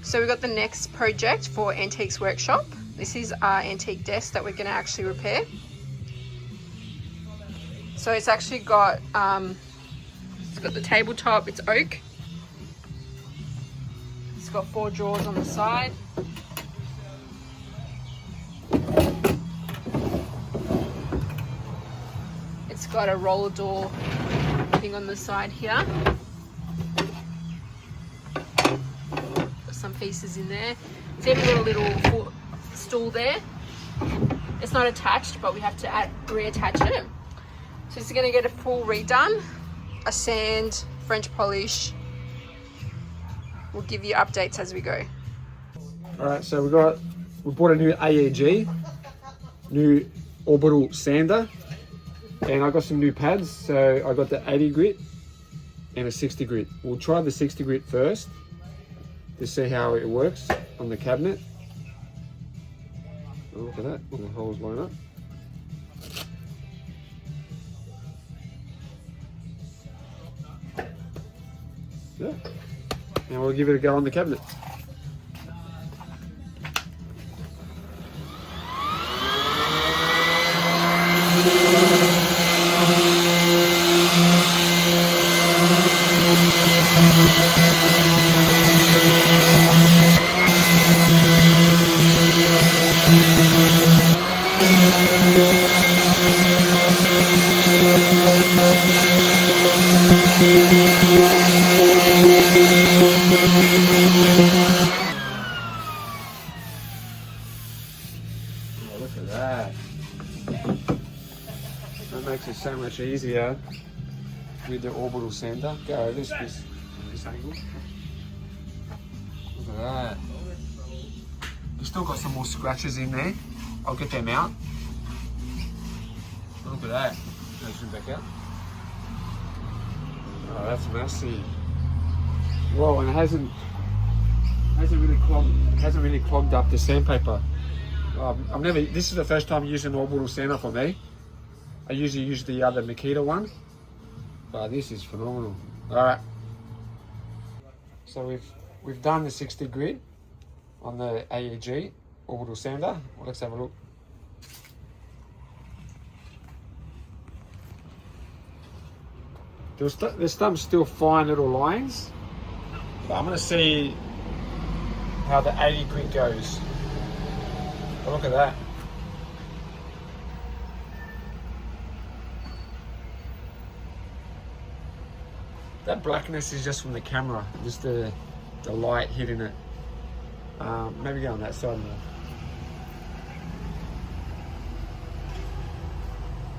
So we got the next project for Antiques Workshop. This is our antique desk that we're going to actually repair. So it's actually got the tabletop, it's oak. It's got 4 drawers on the side. It's got a roller door thing on the side here. Got some pieces in there. It's even got a little stool there. It's not attached, but we have to reattach it. So it's going to get a full redone, a sand, French polish. We'll give you updates as we go. All right, so we bought a new AEG, new orbital sander, and I got some new pads. So I got the 80 grit and a 60 grit. We'll try the 60 grit first to see how it works on the cabinet. Oh, look at that, all the holes line up. Yeah, and we'll give it a go on the cabinet. Oh, look at that. That makes it so much easier with the orbital sander. Go this angle. Look at that. You've still got some more scratches in there. I'll get them out. Look at that. Go zoom back out. Oh, that's massive. Whoa, and it hasn't really clogged up the sandpaper. This is the first time using an orbital sander for me. I usually use the other Makita one, but this is phenomenal. All right, so we've done the 60 grit on the AEG orbital sander. Well, let's have a look. There's some still fine little lines, but I'm going to see how the 80 grit goes. Oh, look at that. That blackness is just from the camera, just the light hitting it. Maybe go on that side more.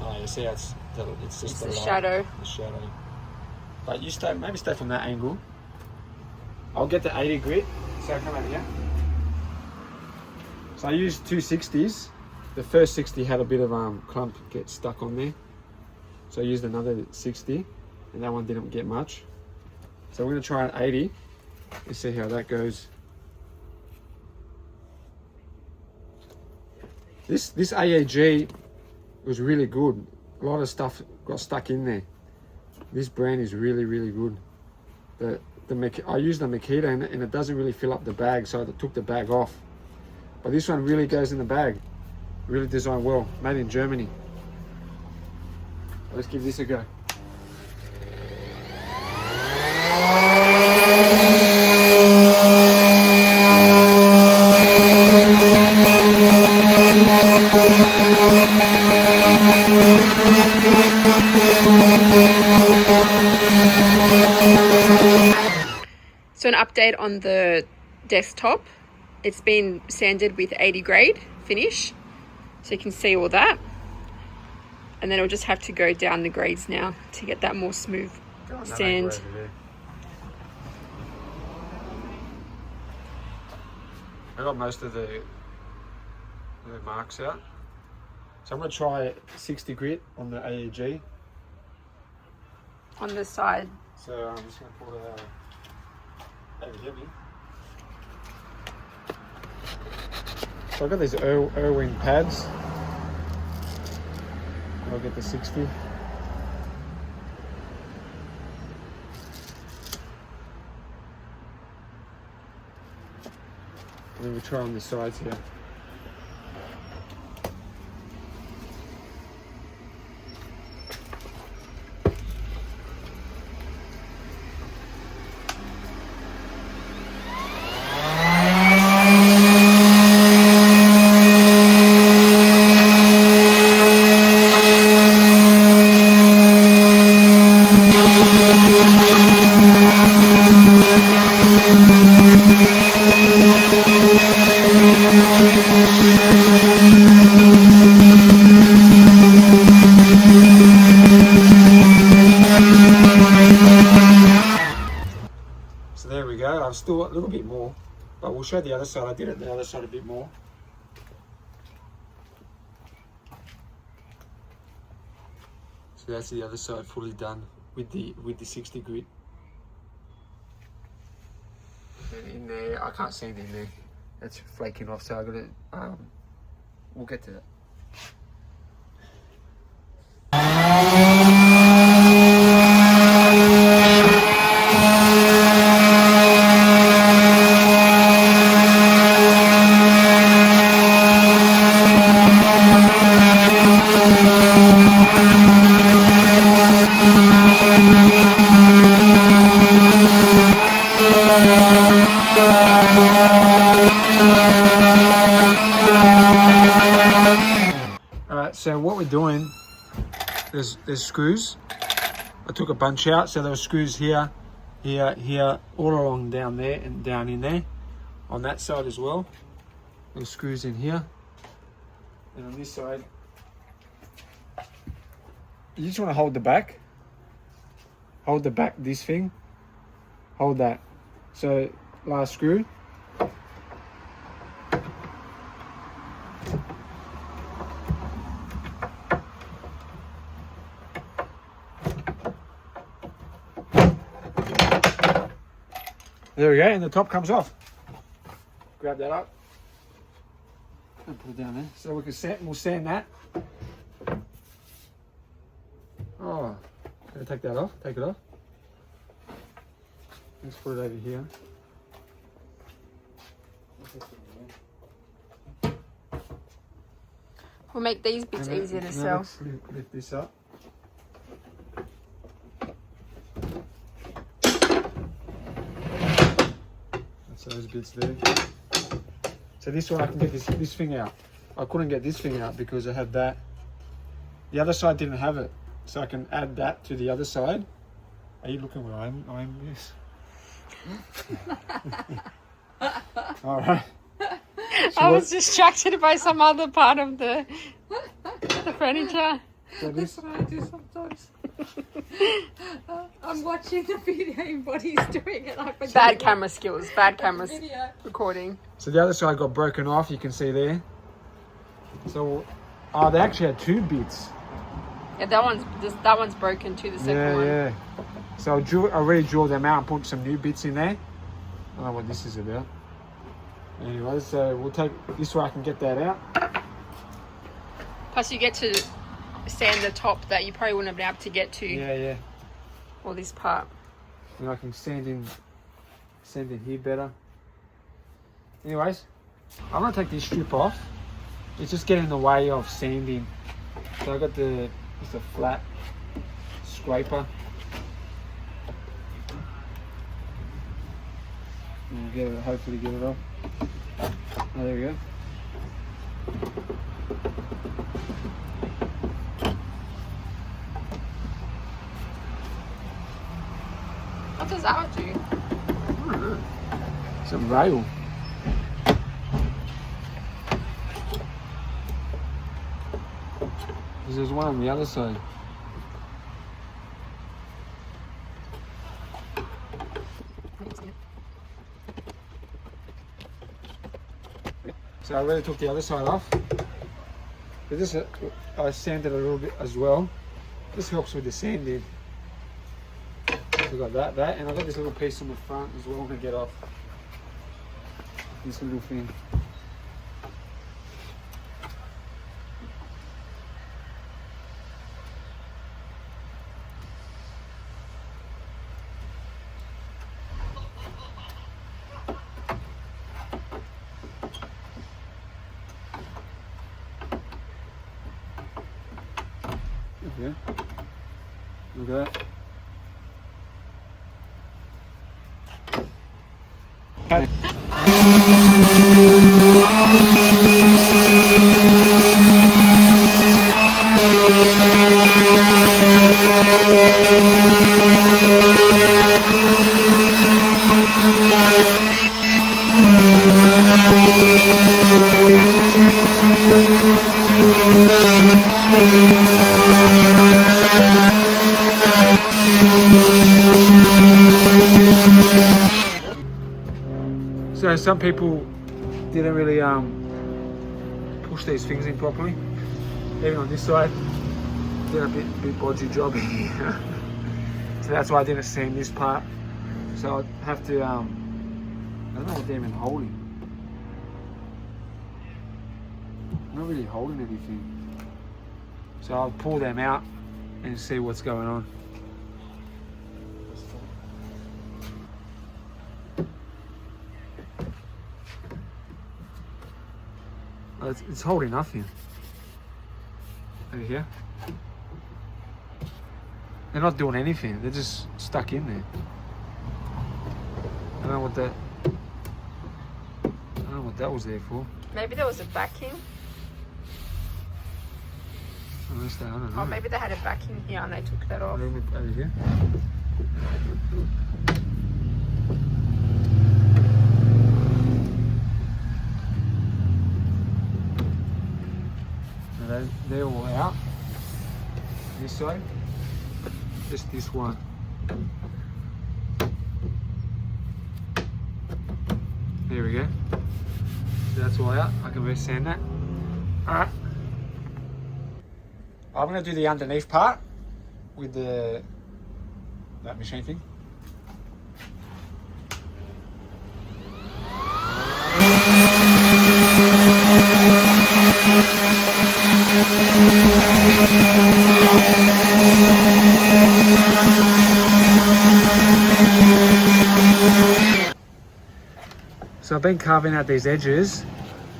Oh, you see how it's just the light, shadow. The shadow. But you maybe stay from that angle. I'll get the 80 grit. So come over here. So I used 2 60s. The first 60 had a bit of clump get stuck on there. So I used another 60 and that one didn't get much. So we're going to try an 80 and see how that goes. This AEG was really good. A lot of stuff got stuck in there. This brand is really, really good. I used the Makita and it doesn't really fill up the bag, so I took the bag off. But this one really goes in the bag. Really designed well, made in Germany. Let's give this a go. So an update on the desktop. It's been sanded with 80 grade finish, so you can see all that. And then we'll just have to go down the grades now to get that more smooth sand. I got most of the marks out. So I'm going to try 60 grit on the AEG. On the side. So I'm just going to pull it out over here. So I've got these Irwin pads. I'll get the 60. And then we try on the sides here. So there we go. I've still got a little bit more, but we'll show the other side. I did it the other side a bit more. So that's the other side fully done with the 60 grit. And in there, I can't sand in there. That's flaking off, so I gotta. We'll get to that. Alright, so what we're doing, there's screws. I took a bunch out, so there were screws here, here, here, all along down there and down in there. On that side as well. There's screws in here. And on this side, you just want to hold the back. Hold the back, this thing. Hold that. So, last screw. There we go, and the top comes off. Grab that up and put it down there. So we can we'll sand that. Oh, gonna take that off, take it off. Let's put it over here. We'll make these bits easier to sell. Let's lift this up. Those bits there. So this one I can get this thing out. I couldn't get this thing out because I had that. The other side didn't have it, so I can add that to the other side. Are you looking where I'm yes. All right. So I was distracted by some other part of the furniture. So this, That's what I do sometimes. I'm watching the video, what he's doing, and I forget. Bad camera skills, bad camera Video. recording. so the other side got broken off. You can see there. So, oh, they actually had two bits. Yeah, that one's broken too. The second one. Yeah. So I already drew them out and put some new bits in there. I don't know what this is about. Anyway, so we'll take this way. I can get that out. Plus, you get to sand the top that you probably wouldn't have been able to get to. Yeah. Or this part. And I can sand in here better. Anyways, I'm gonna take this strip off. It's just getting in the way of sanding. So I got just a flat scraper. And hopefully get it off. Oh, there we go. What does that do? I don't know. Some rail. There's one on the other side. So I already took the other side off. But this, I sanded a little bit as well. This helps with the sanding. So we got that, and I've got this little piece on the front as well. I'm gonna get off this little thing. Yeah. Look at that. So some people didn't really push these things in properly. Even on this side, did a bit bodgy job here. So that's why I didn't sand this part. So I'd have to I don't know what they're even holding. Not really holding anything. So I'll pull them out and see what's going on. It's holding nothing. Over here. They're not doing anything. They're just stuck in there. I don't know what that was there for. Maybe there was a backing. Unless they, I don't know. Or maybe they had a backing here and they took that off. Over here. They're all out. This side, just this one. There we go. So that's all out. I can reverse sand that. Alright. I'm going to do the underneath part with that machine thing. So I've been carving out these edges,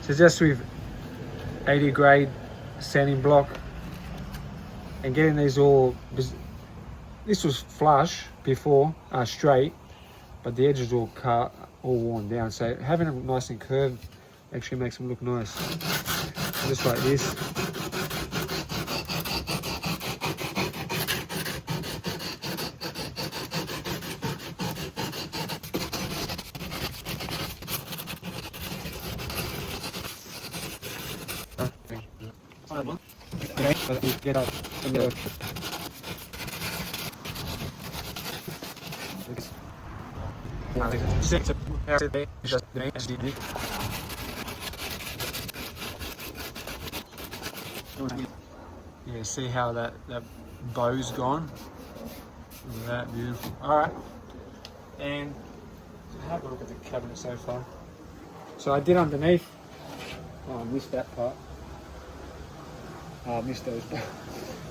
so just with 80 grade sanding block and getting these all, this was flush before, straight, but the edges all cut, all worn down. So having them nice and curved actually makes them look nice. Just like this. Yeah, see how that bow's gone? Look at that, beautiful. Alright, and have a look at the cabinet so far. So I did underneath. Oh, I missed that part. I missed those.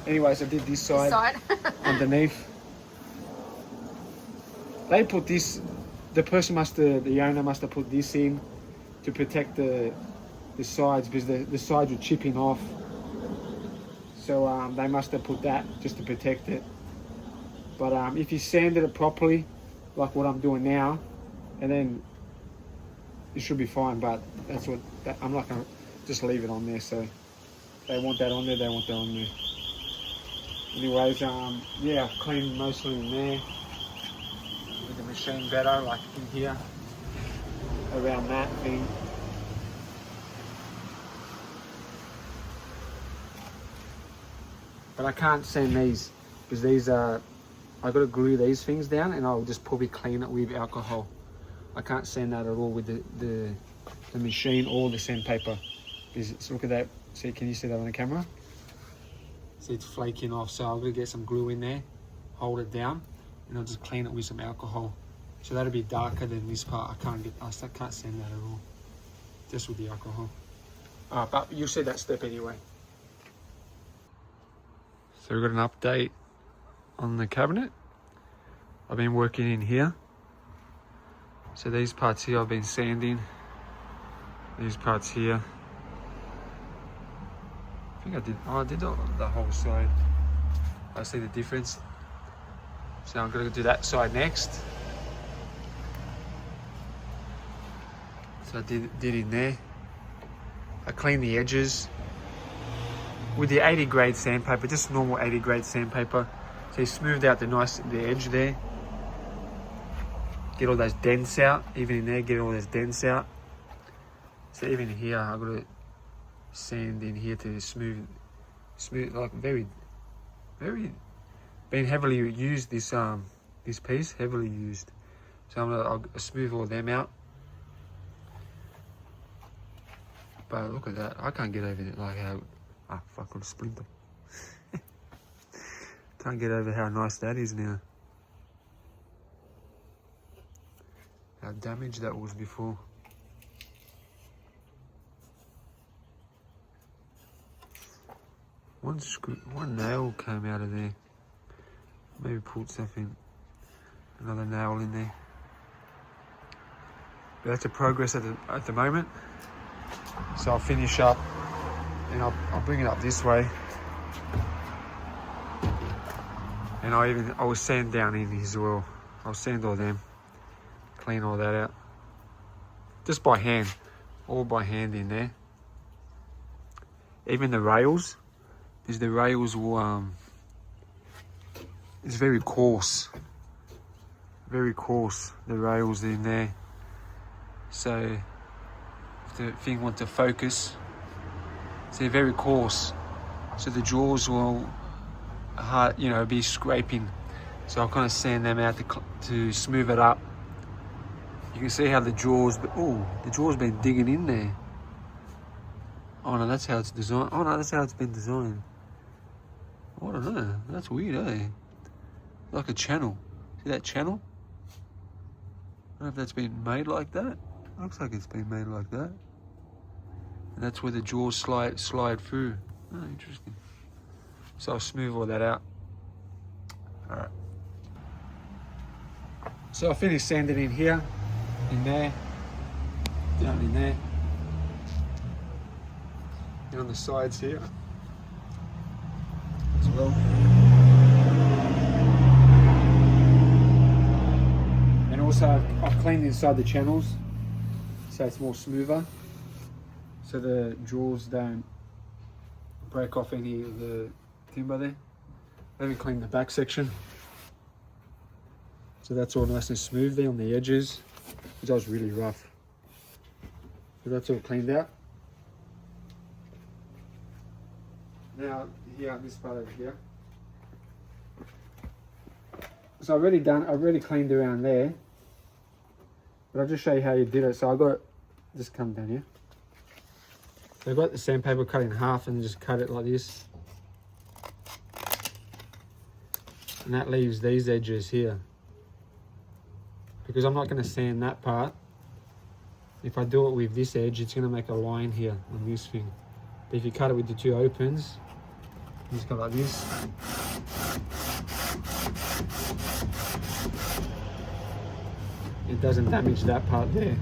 Anyways, I did this side. Underneath. They put this, the owner must have put this in to protect the sides, because the sides were chipping off. So they must have put that just to protect it. But if you sanded it properly, like what I'm doing now, and then it should be fine. But that's what, I'm not gonna just leave it on there. So they want that on there, they want that on there. Anyways, yeah, I've cleaned mostly in there with the machine better, like in here, around that thing. But I can't sand these because these are, I got to glue these things down, and I'll just probably clean it with alcohol. I can't sand that at all with the machine or the sandpaper. So look at that. See, can you see that on the camera? See, it's flaking off. So I'm gonna get some glue in there, hold it down, and I'll just clean it with some alcohol. So that'll be darker than this part. I can't sand that at all, just with the alcohol. But you'll see that step anyway. So we've got an update on the cabinet. I've been working in here. So these parts here I've been sanding. These parts here. I think I did the whole side. I see the difference. So I'm gonna do that side next. So I did in there. I cleaned the edges with the 80 grade sandpaper, just normal 80 grade sandpaper. So you smoothed out the edge there. Get all those dents out, even in there, get all those dents out. So even here, I've got to sand in here to smooth, like very, been heavily used this this piece, heavily used. So I'll smooth all them out. But look at that, I can't get over it like how, fuck, got a splinter. Can't get over how nice that is now. How damaged that was before. One nail came out of there. Maybe pulled something, another nail in there. But that's a progress at the moment. So I'll finish up and I'll bring it up this way. And I will sand down in here as well. I'll sand all them, clean all that out. Just by hand, all by hand in there. Even the rails, because the rails will, it's very coarse. Very coarse, the rails in there. So if the thing wants to focus, so they're very coarse. So the jaws will, be scraping. So I'll kind of sand them out to smooth it up. You can see how the jaws, the jaw's been digging in there. Oh no, that's how it's designed. Oh no, that's how it's been designed. I don't know, that's weird, eh? Like a channel. See that channel? I don't know if that's been made like that. Looks like it's been made like that. And that's where the jaws slide through. Oh, interesting. So I'll smooth all that out. All right. So I finished sanding in here, in there, down in there, and on the sides here as well. And also I've cleaned inside the channels so it's more smoother, so the jaws don't break off any of the timber there. Let me clean the back section. So that's all nice and smooth there on the edges, because that was really rough. So that's all cleaned out. Now, here, this part over here. So I've already cleaned around there. But I'll just show you how you did it. So just come down here. So I got the sandpaper cut in half and just cut it like this. And that leaves these edges here. Because I'm not going to sand that part. If I do it with this edge, it's going to make a line here on this thing. But if you cut it with the two opens, you just go like this. It doesn't damage that part there.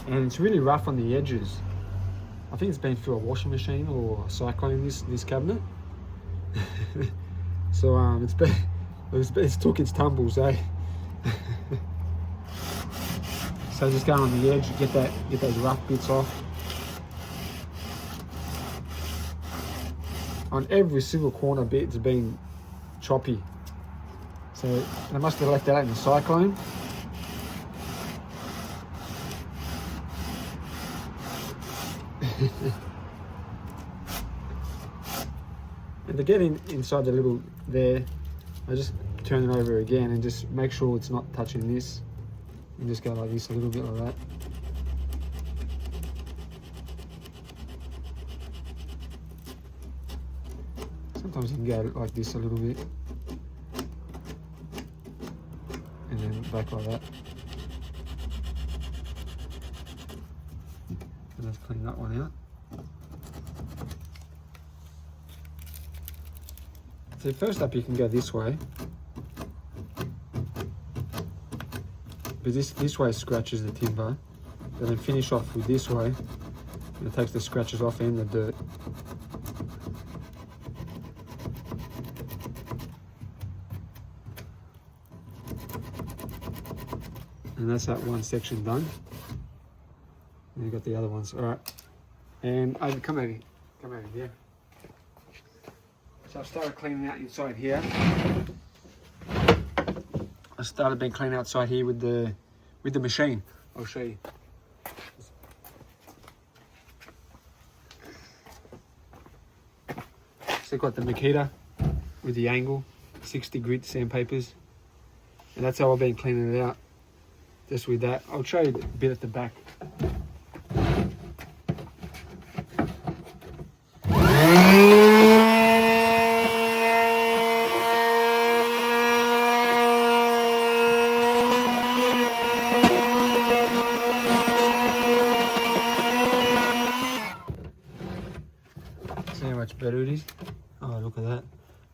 And it's really rough on the edges. I think it's been through a washing machine or a cyclone, this cabinet. So it's took its tumbles, eh? So just go on the edge, get those rough bits off. On every single corner bit, it's been choppy. So they must have left that out in the cyclone. And to get inside the little there, I just turn it over again and just make sure it's not touching this. And just go like this, a little bit like that. Sometimes you can go like this a little bit. And then back like that. And let's clean that one out. So first up, you can go this way. But this way scratches the timber. And then finish off with this way. And it takes the scratches off and the dirt. And that's that one section done. And you got the other ones. All right. And come over here. So I've started cleaning out inside here. I started being clean outside here with the machine. I'll show you. So I've got the Makita with the angle, 60 grit sandpapers. And that's how I've been cleaning it out. Just with that. I'll show you a bit at the back. See how much better it is? Oh, look at that.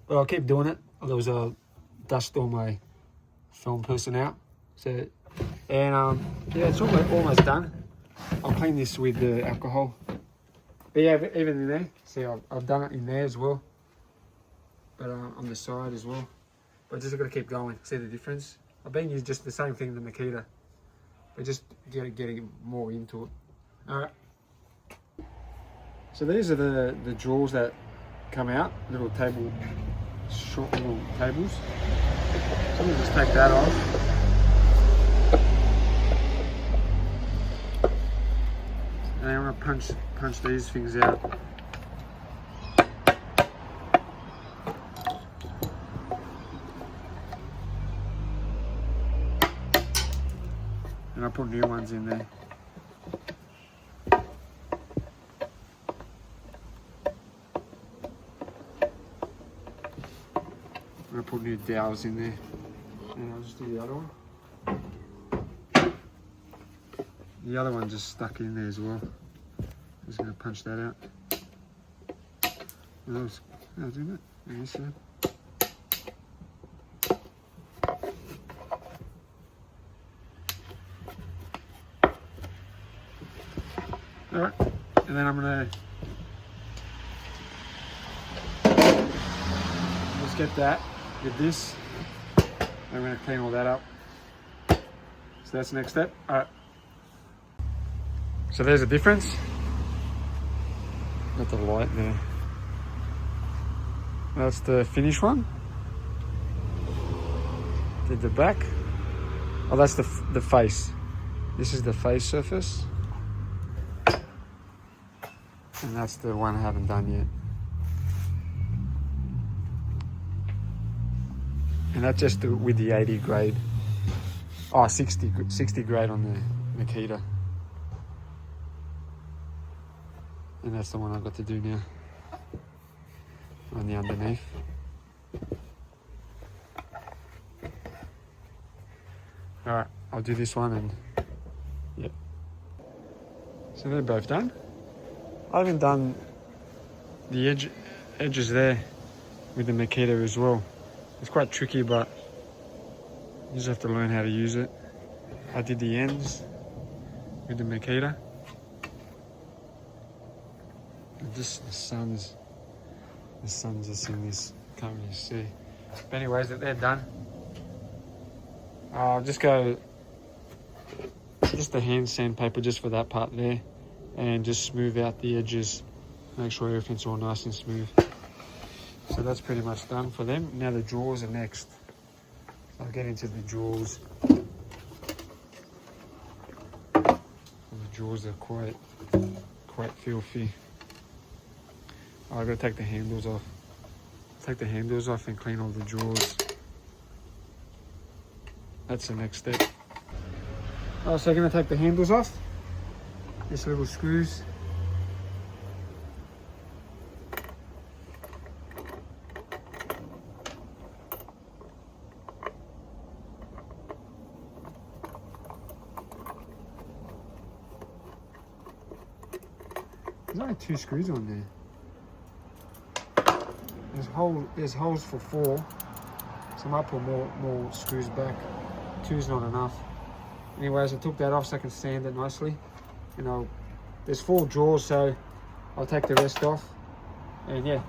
But I'll keep doing it, otherwise I'll dust all my film person out. So, and yeah, it's almost done. I'll clean this with the alcohol. But yeah, even in there, see, I've done it in there as well. But on the side as well. But just got to keep going. See the difference? I've been using just the same thing, the Makita. But just getting more into it. All right. So these are the drawers that come out, little table, short little tables. So I'm gonna just take that off. And I'm gonna punch these things out. And I'll put new ones in there. I'm gonna put new dowels in there, and I'll just do the other one. The other one just stuck in there as well. I'm just gonna punch that out. I'll do that. And this side. All right, and then I'm gonna just get that. With this, I'm going to clean all that up. So that's the next step. All right. So there's a difference. Got the light there. That's the finish one. Did the back. Oh, that's the face. This is the face surface. And that's the one I haven't done yet. And that's just with the 80 grade. Oh, 60 grade on the Makita. And that's the one I've got to do now. On the underneath. Alright, I'll do this one and yep. So they're both done. I haven't done the edges there with the Makita as well. It's quite tricky, but you just have to learn how to use it. I did the ends with the Makita. Just the sun's just in this, can't really see. But anyways, they're done. I'll just go, just the hand sandpaper just for that part there, and just smooth out the edges. Make sure everything's all nice and smooth. So that's pretty much done for them. Now the drawers are next. I'll get into the drawers. And the drawers are quite filthy. Oh, I've got to take the handles off. Take the handles off and clean all the drawers. That's the next step. Oh, so I'm going to take the handles off. These little screws. There's only 2 screws on there. There's holes for 4, so I might put more screws back. 2's not enough. Anyways, I took that off so I can sand it nicely. There's 4 drawers, so I'll take the rest off. And yeah.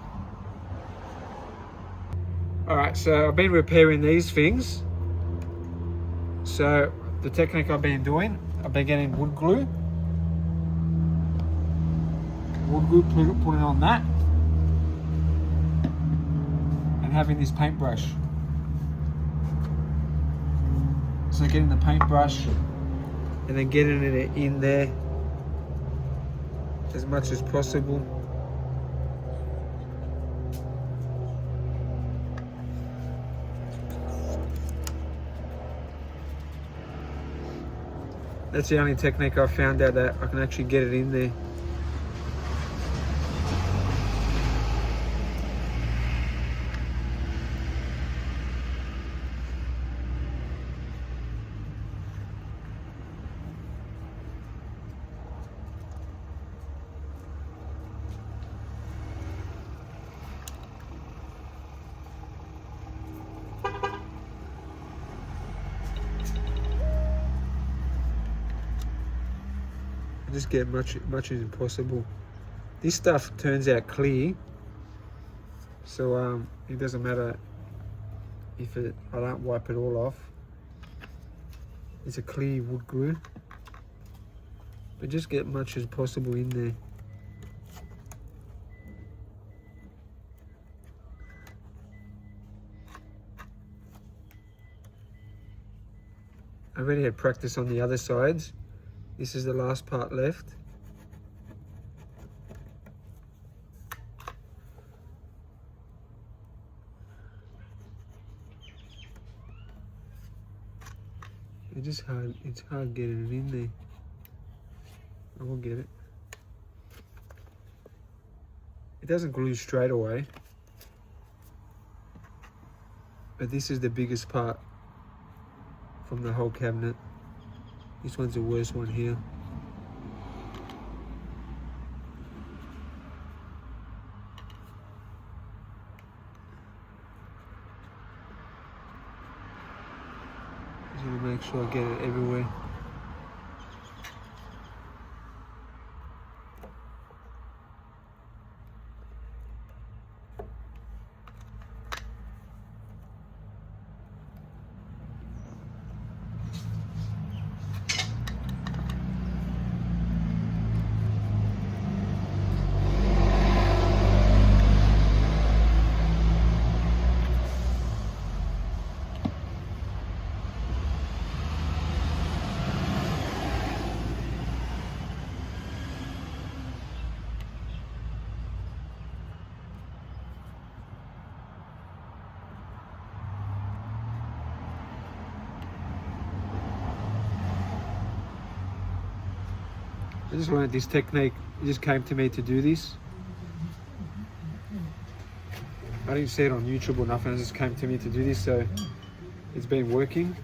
Alright, so I've been repairing these things. So the technique I've been doing, I've been getting wood glue. Putting on that. And having this paintbrush. So getting the paintbrush and then getting it in there as much as possible. That's the only technique I've found out that I can actually get it in there. Just get much as possible. This stuff turns out clear, so it doesn't matter if I don't wipe it all off. It's a clear wood glue, but just get much as possible in there. I already had practice on the other sides. This is the last part left. It's hard getting it in there. I will get it. It doesn't glue straight away. But this is the biggest part from the whole cabinet. This one's the worst one here. Just gonna make sure I get it everywhere. I just learned this technique. It just came to me to do this. I didn't see it on YouTube or nothing. It just came to me to do this, so it's been working.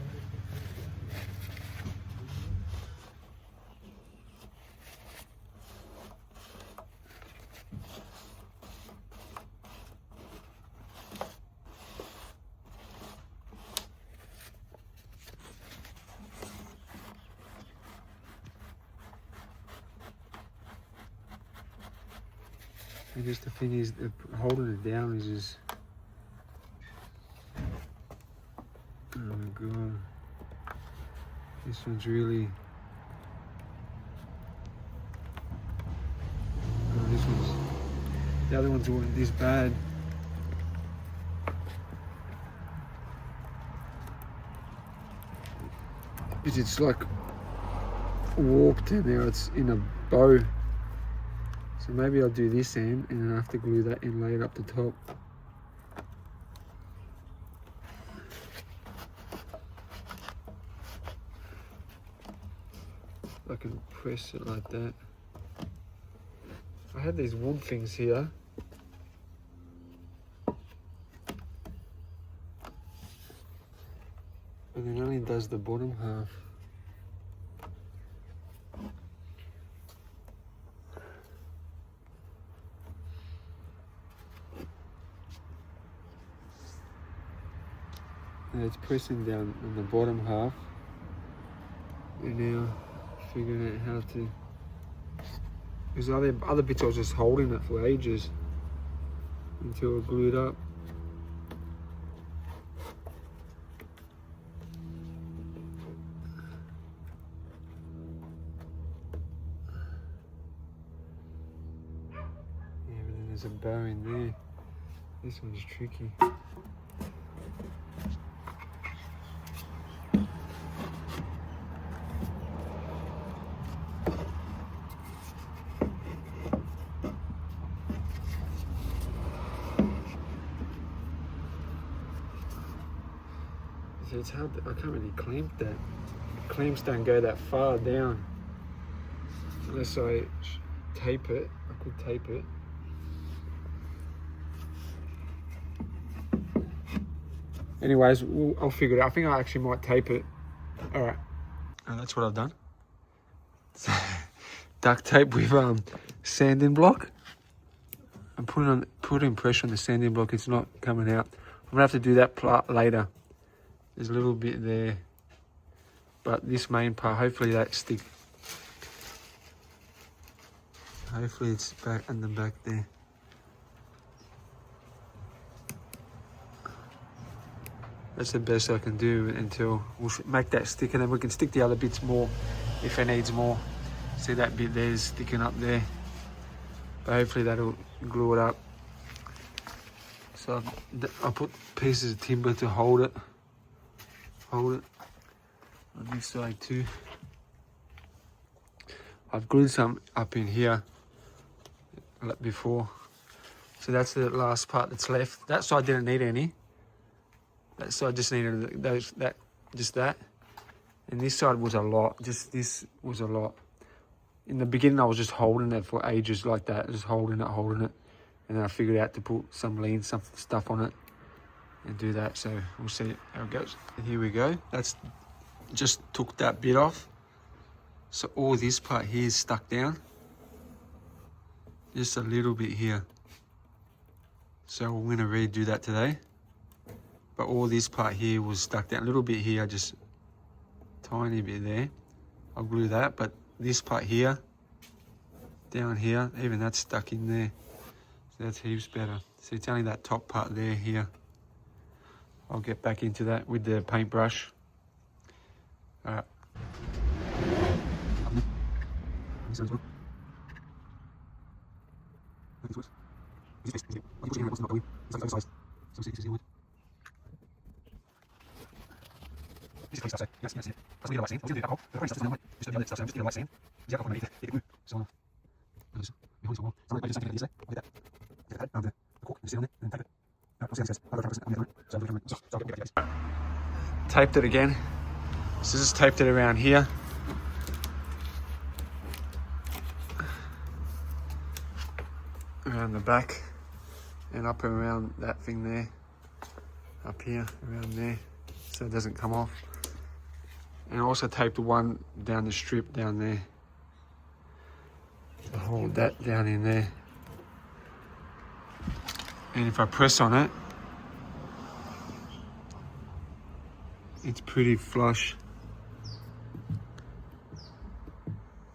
And just the thing is, holding it down is just, oh my god, this one's really, the other ones weren't this bad. Because it's like warped and now it's in a bow. So maybe I'll do this end and then I have to glue that in, lay it up the top. I can press it like that. I had these wood things here. And it only does the bottom half. And it's pressing down on the bottom half. And now figuring out how to. Because other bits I was just holding it for ages until it glued up. Yeah, but then there's a bow in there. This one's tricky. It's hard, I can't really clamp that. Clamps don't go that far down. Unless I tape it, I could tape it. Anyways, I'll figure it out. I think I actually might tape it. All right. And that's what I've done. Duct tape with sanding block. I'm putting pressure on the sanding block. It's not coming out. I'm gonna have to do that part later. There's a little bit there, but this main part, hopefully that stick. Hopefully it's back in the back there. That's the best I can do until we'll make that stick, and then we can stick the other bits more if it needs more. See that bit there is sticking up there, but hopefully that'll glue it up. So I put pieces of timber to hold it on this side too. I've glued some up in here like before. So that's the last part that's left. That side didn't need any. That side just needed just that. And this side was a lot. Just this was a lot. In the beginning I was just holding it for ages like that, just holding it. And then I figured out to put some lean stuff on it and do that. So we'll see how it goes. And here we go. That's just took that bit off. So all this part here is stuck down. Just a little bit here. So we're gonna redo that today. But all this part here was stuck down. A little bit here, just tiny bit there. I'll glue that, but this part here, down here, even that's stuck in there. So that's heaps better. So it's only that top part there, here. I'll get back into that with the paintbrush. All right. Taped it again. So just taped it around here. Around the back and up around that thing there. Up here, around there, so it doesn't come off. And I also taped one down the strip down there to hold that down in there. And if I press on it, it's pretty flush.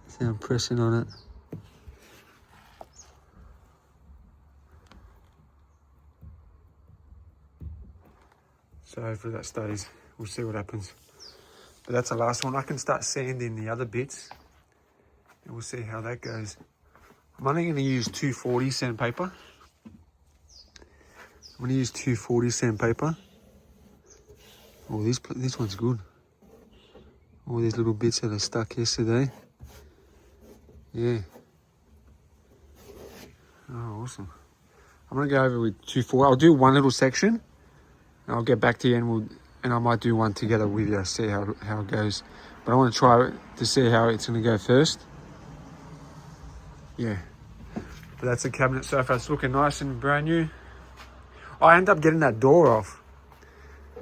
See, I'm pressing on it. So hopefully that stays. We'll see what happens. But that's the last one. I can start sanding the other bits and we'll see how that goes. I'm only going to use 240 sandpaper. I'm going to use 240 sandpaper. Oh, this one's good. All these little bits that are stuck yesterday. Yeah. Oh, awesome. I'm going to go over with 240. I'll do one little section. I'll get back to you and I might do one together with you, see how it goes. But I want to try to see how it's going to go first. Yeah. But that's the cabinet sofa. It's looking nice and brand new. I end up getting that door off.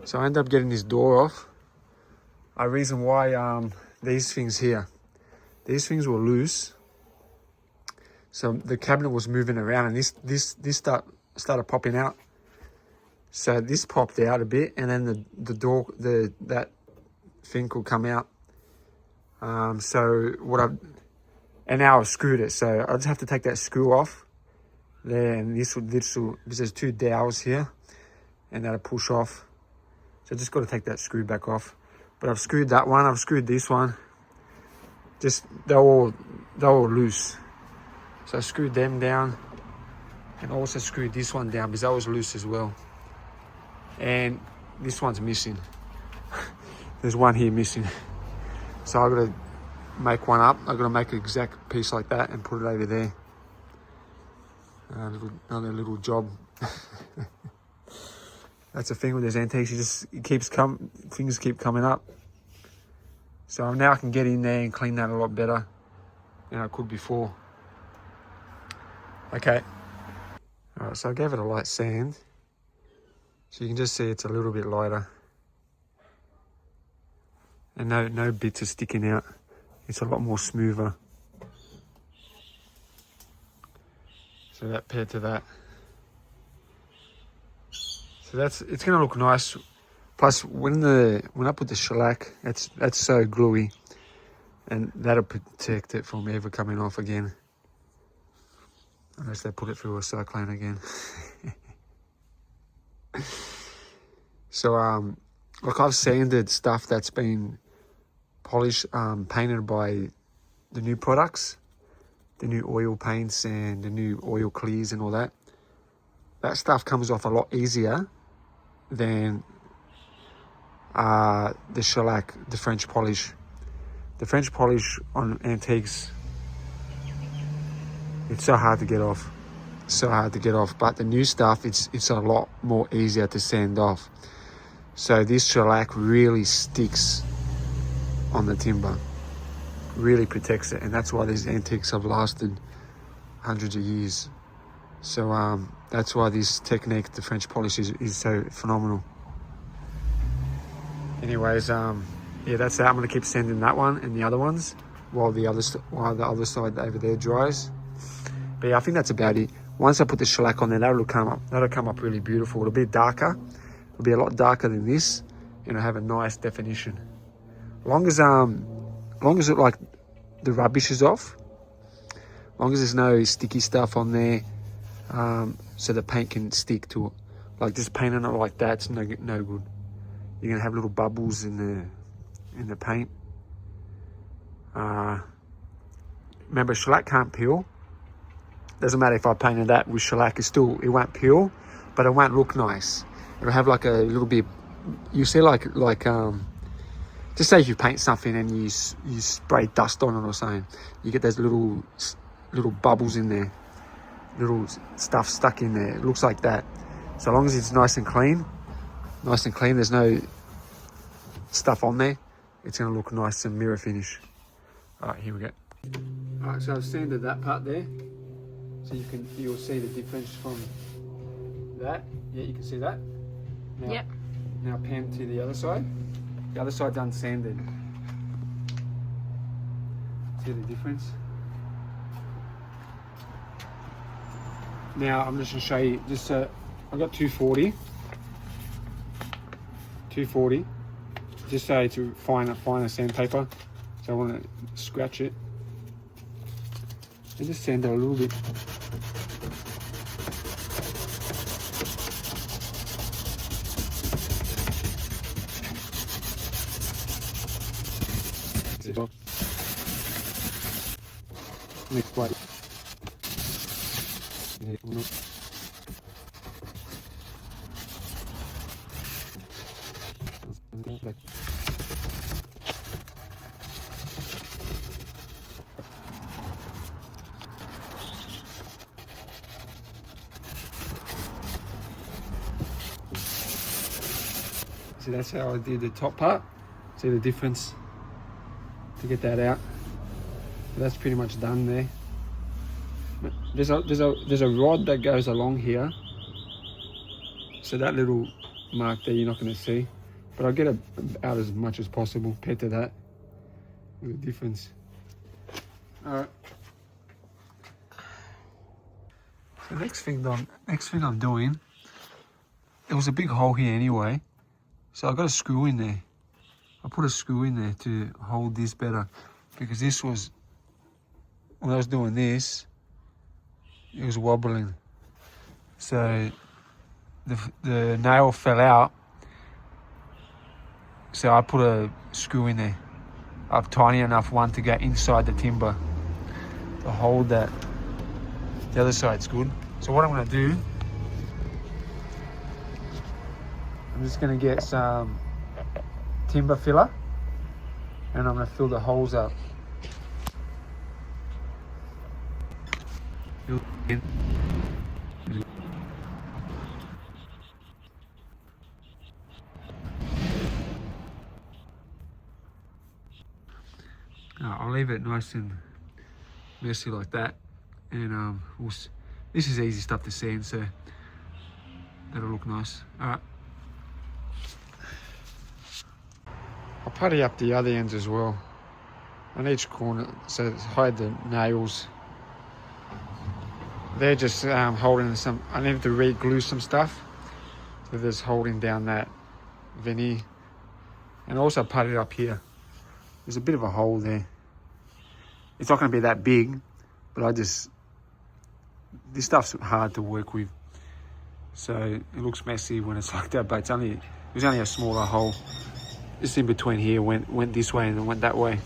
So I end up getting this door off. A reason why these things here. These things were loose. So the cabinet was moving around and this started popping out. So this popped out a bit, and then the door, that thing could come out. So and now I've screwed it. So I just have to take that screw off there, and this there's 2 dowels here, and that'll push off. So I just got to take that screw back off. But I've screwed that one. I've screwed this one. Just they're all loose. So I screwed them down, and also screwed this one down because that was loose as well. And this one's missing. There's one here missing. So I've got to make one up. I've got to make an exact piece like that and put it over there. Another little job. That's the thing with those antiques. Things keep coming up. So now I can get in there and clean that a lot better than I could before. Okay. All right, so I gave it a light sand. So you can just see it's a little bit lighter. And no bits are sticking out. It's a lot more smoother. So that paired to that. So it's gonna look nice. Plus when I put the shellac, that's so gluey, and that'll protect it from ever coming off again. Unless they put it through a cyclone again. So like I've sanded stuff that's been polished, painted by the new products, the new oil paints and the new oil clears and all that. That stuff comes off a lot easier than the shellac, the French polish. The French polish on antiques, it's so hard to get off. So hard to get off. But the new stuff, it's a lot more easier to sand off. So this shellac really sticks on the timber, really protects it, and that's why these antiques have lasted hundreds of years. So that's why this technique, the French polish, is so phenomenal. Anyways, yeah, that's that. I'm gonna keep sanding that one and the other ones while the other side over there dries. But yeah, I think that's about it. Once I put the shellac on there, that'll come up really beautiful. It'll be darker. It'll be a lot darker than this, and it'll have a nice definition. Long as it, like, the rubbish is off, long as there's no sticky stuff on there, so the paint can stick to it. Like just painting it like that's no good. You're gonna have little bubbles in the paint. Remember, shellac can't peel. Doesn't matter if I painted that with shellac, it won't peel, but it won't look nice. It'll have like a little bit. You see, like just say if you paint something and you spray dust on it or something, you get those little bubbles in there, little stuff stuck in there. It looks like that. So long as it's nice and clean, there's no stuff on there, it's going to look nice and mirror finish. All right, here we go. All right, so I've sanded that part there, so you'll see the difference from that. Yeah, you can see that. Now, yep. Now pan to the other side. The other side's unsanded. See the difference? Now I'm just going to show you. I've got 240. Just so to finer sandpaper. So I want to scratch it and just sand it a little bit. Next one. So that's how I did the top part. See the difference to get that out. That's pretty much done there. There's a rod that goes along here. So that little mark there you're not going to see, but I'll get it out as much as possible compared to that. Look at the difference. All right. So next thing I'm doing there was a big hole here anyway, so I got a screw in there. I put a screw in there to hold this better, because this was, when I was doing this, it was wobbling. So the nail fell out, so I put a screw in there, a tiny enough one to go inside the timber to hold that. The other side's good. So what I'm going to do, I'm just going to get some timber filler and I'm going to fill the holes up. I'll leave it nice and messy like that, and this is easy stuff to sand, so that'll look nice. Alright. I'll putty up the other ends as well on each corner, so hide the nails. They're just holding some, I need to re-glue some stuff, so there's holding down that veneer. And also putty up here. There's a bit of a hole there. It's not going to be that big, but this stuff's hard to work with. So it looks messy when it's like that, but it was only a smaller hole. Just in between here went this way and then went that way.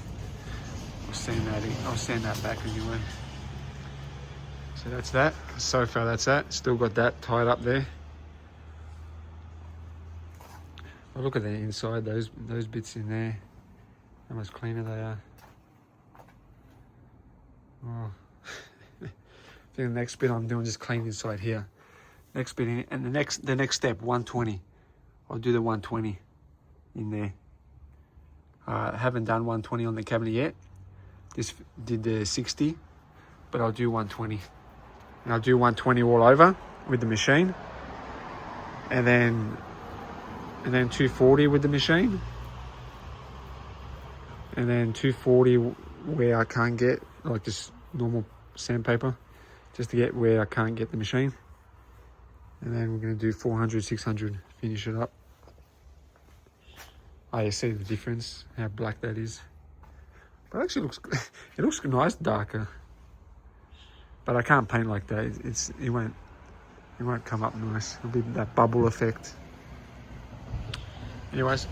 I'll sand that back anyway. So that's that. So far that's that. Still got that tied up there. Oh, look at the inside, those bits in there. How much cleaner they are. Oh. I think the next bit I'm doing just clean inside here. Next bit in, and the next step, 120. I'll do the 120 in there. I haven't done 120 on the cabinet yet. Just did the 60, but I'll do 120. And I'll do 120 all over with the machine. And then 240 with the machine. And then 240 where I can't get, like just normal sandpaper, just to get where I can't get the machine. And then we're going to do 400, 600, finish it up. Oh, you see the difference, how black that is. But it actually looks, it looks nice darker. But I can't paint like that. It won't come up nice. It'll be that bubble effect. Anyways.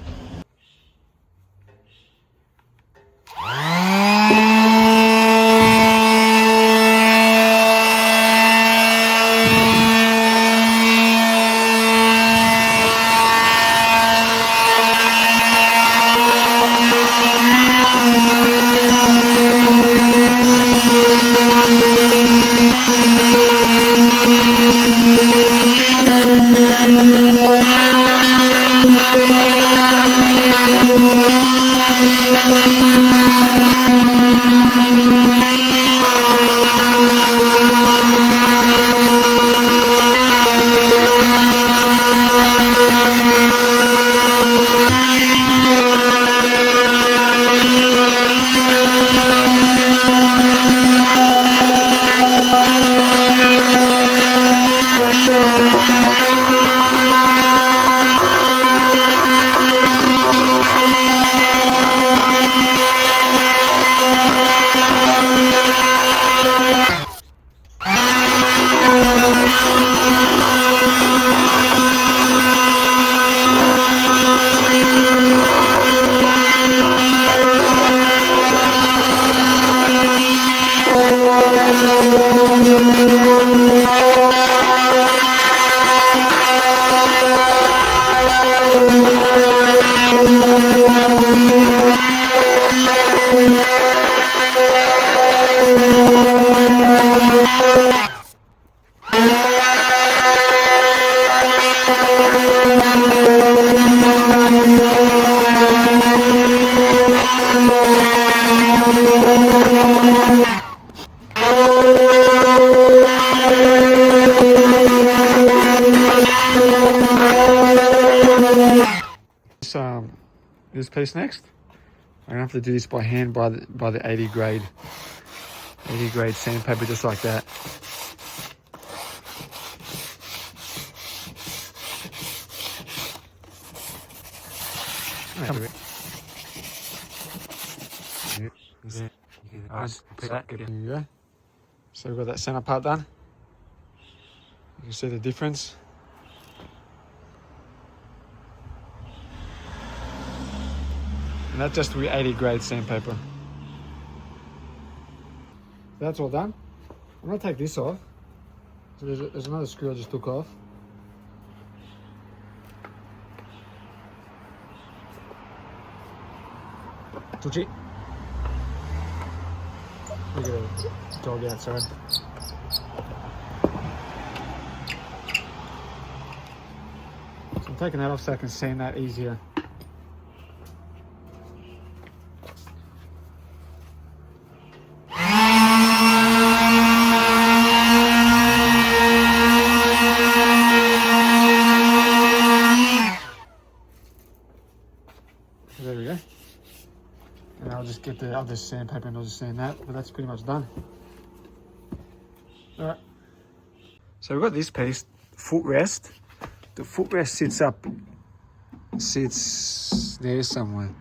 This piece next. I'm gonna have to do this by hand by the 80 grade sandpaper, just like that. guys. There you go. So we've got that center part done. You can see the difference. And that's just with 80 grade sandpaper. That's all done. I'm gonna take this off. So there's another screw I just took off. Tucci. Look at the dog outside. So I'm taking that off so I can sand that easier. There we go. And I'll just get the other sandpaper and I'll just sand that, but that's pretty much done. All right. So we've got this piece, footrest. The footrest sits there somewhere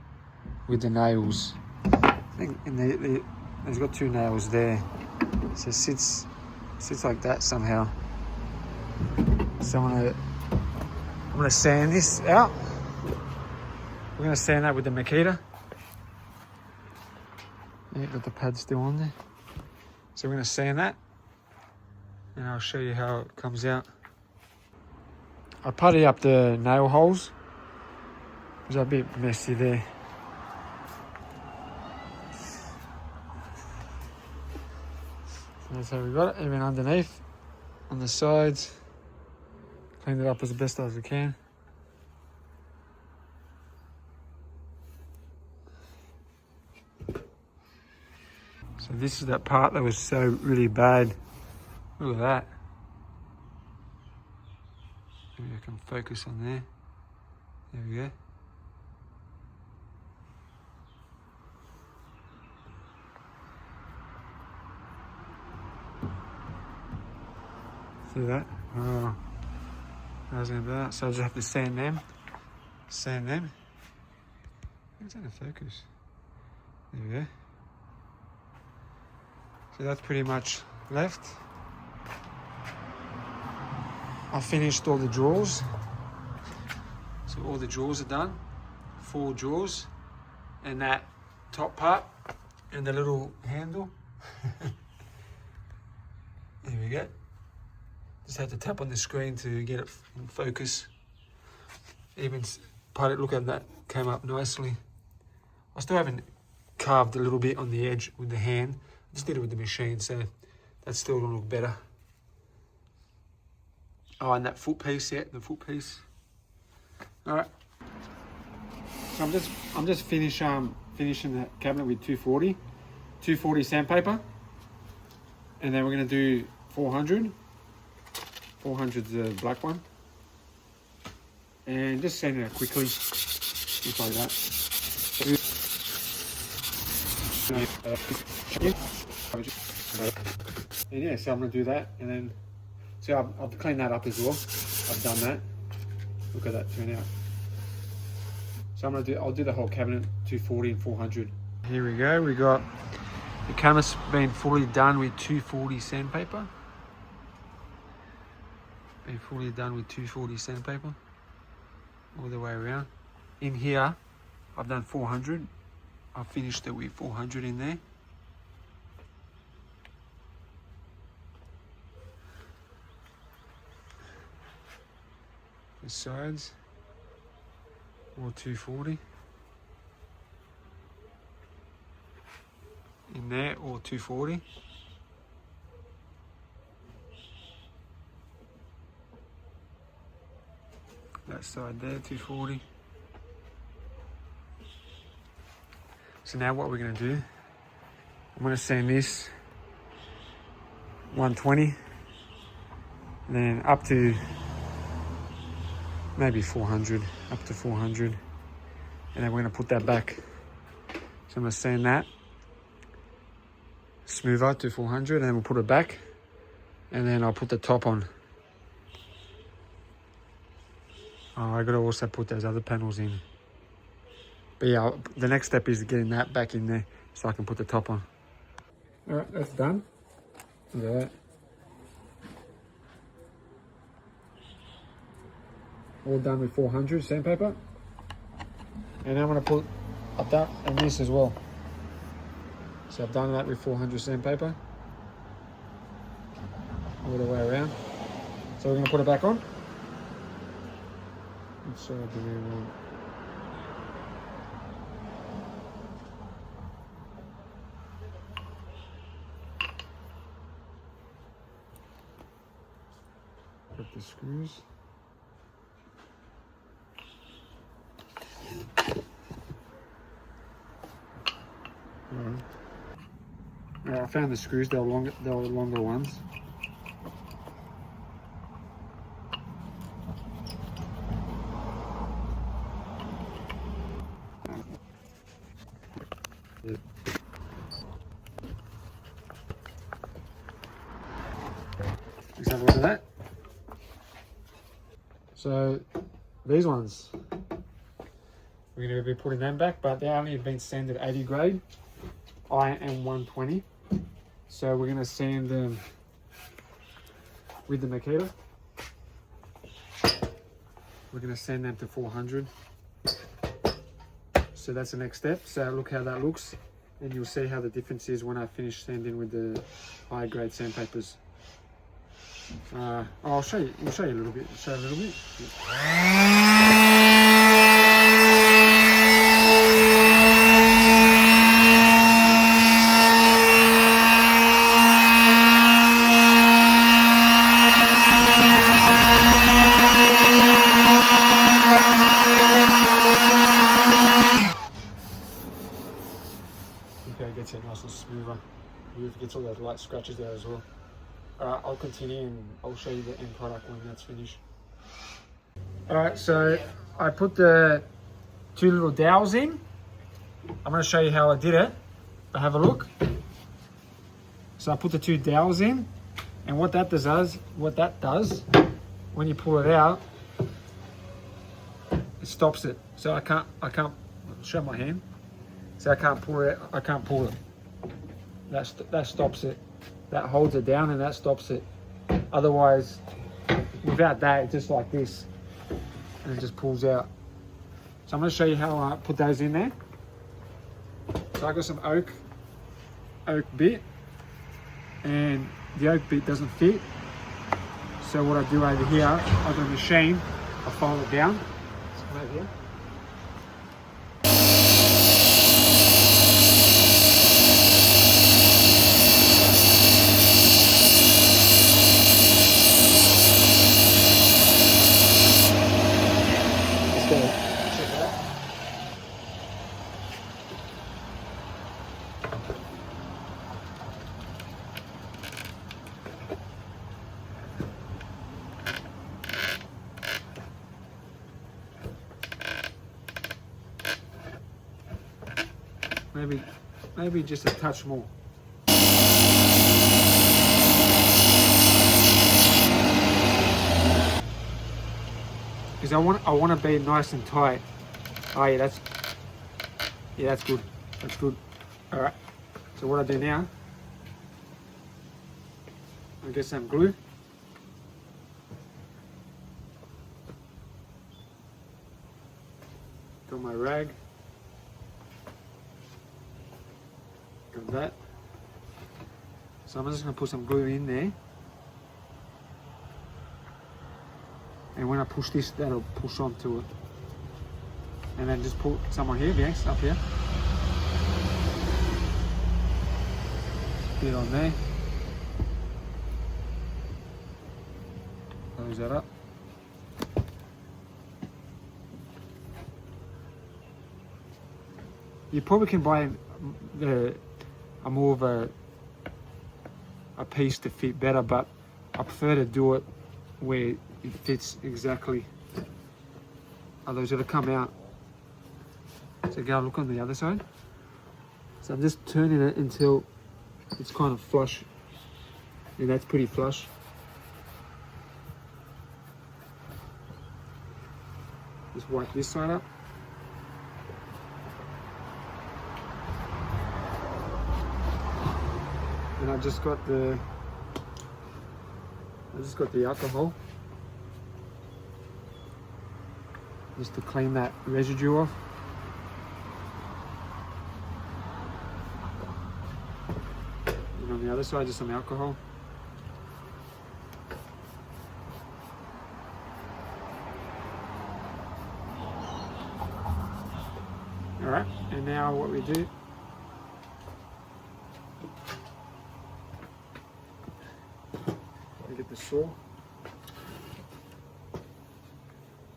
with the nails. I think there's got 2 nails there. So it sits like that somehow. So I'm gonna sand this out. We're gonna sand that with the Makita. Yeah, got the pad still on there. So we're gonna sand that, and I'll show you how it comes out. I putty up the nail holes. It's a bit messy there. So that's how we got it, even underneath, on the sides. Cleaned it up as best as we can. So this is that part that was so really bad. Look at that. Maybe I can focus on there. There we go. See that? Oh, I was going to do that. So I just have to sand them. Sand them. It's out of focus. There we go. So that's pretty much left. I finished all the drawers. So all the drawers are done. 4 drawers. And that top part and the little handle. There we go. Just had to tap on the screen to get it in focus. Even part it, look at that, came up nicely. I still haven't carved a little bit on the edge with the hand. I just did it with the machine, so that's still gonna look better. Oh, and that foot piece, yeah, the foot piece. All right. So I'm just finishing the cabinet with 240 sandpaper, and then we're gonna do 400. 400's the black one, and just sand it out quickly, just like that. And yeah, so I'm gonna do that, and then so I've cleaned that up as well. I've done that. Look at that turn out. So I'll do the whole cabinet, 240 and 400. Here we go. We got the canvas been fully done with 240 sandpaper. Been fully done with 240 sandpaper all the way around. In here, I've done 400. I finished it with 400 in there. The sides, or 240. In there, or 240. That side there, 240. So now what we're going to do, I'm going to sand this 120, then up to maybe 400, up to 400, and then we're going to put that back. So I'm going to sand that smoother to 400, and then we'll put it back, and then I'll put the top on. Oh, I got to also put those other panels in. But yeah, the next step is getting that back in there so I can put the top on. Alright, that's done. Look at that. All done with 400 sandpaper. And I'm going to put, I've done, and this as well. So I've done that with 400 sandpaper. All the way around. So we're going to put it back on. Let's give me one. Put the screws. Yeah, I found the screws. They were longer ones. Let's have a look at that. So these ones, we're going to be putting them back, but they only have been sanded 80 grade. I am 120. So we're going to sand them with the Makita. We're going to sand them to 400. So that's the next step. So look how that looks, and you'll see how the difference is when I finish sanding with the high grade sandpapers. I'll show you. We'll show you a little bit. Show you a little bit. Okay, it gets it nice and smoother. It gets all those light scratches there as well. Alright, I'll continue and I'll show you the end product when that's finished. Alright, so I put the two little dowels in. I'm going to show you how I did it. But have a look. So I put the two dowels in, and what that does, when you pull it out, it stops it. So I can't show my hand. So I can't pull it. I can't pull it. That stops it. That holds it down and that stops it. Otherwise, without that, it's just like this, and it just pulls out. So I'm going to show you how I put those in there. So I got some oak bit, and the oak bit doesn't fit. So what I do over here, I've got a machine. I fold it down. So come over here. Maybe just a touch more. Because I want to be nice and tight. Oh yeah, that's good. That's good. All right. So what I do now, I get some glue. Got my rag. Got that. So I'm just going to put some glue in there. And when I push this, that'll push onto it. And then just put some on here, Bianx, up here. Bit on there. Close that up. You probably can buy a more of a piece to fit better, but I prefer to do it where it fits exactly. Otherwise it'll come out. So go look on the other side. So I'm just turning it until it's kind of flush, and that's pretty flush. Just wipe this side up. And I just got the alcohol just to clean that residue off. And on the other side, just some alcohol. All right, and now what we do, we get the saw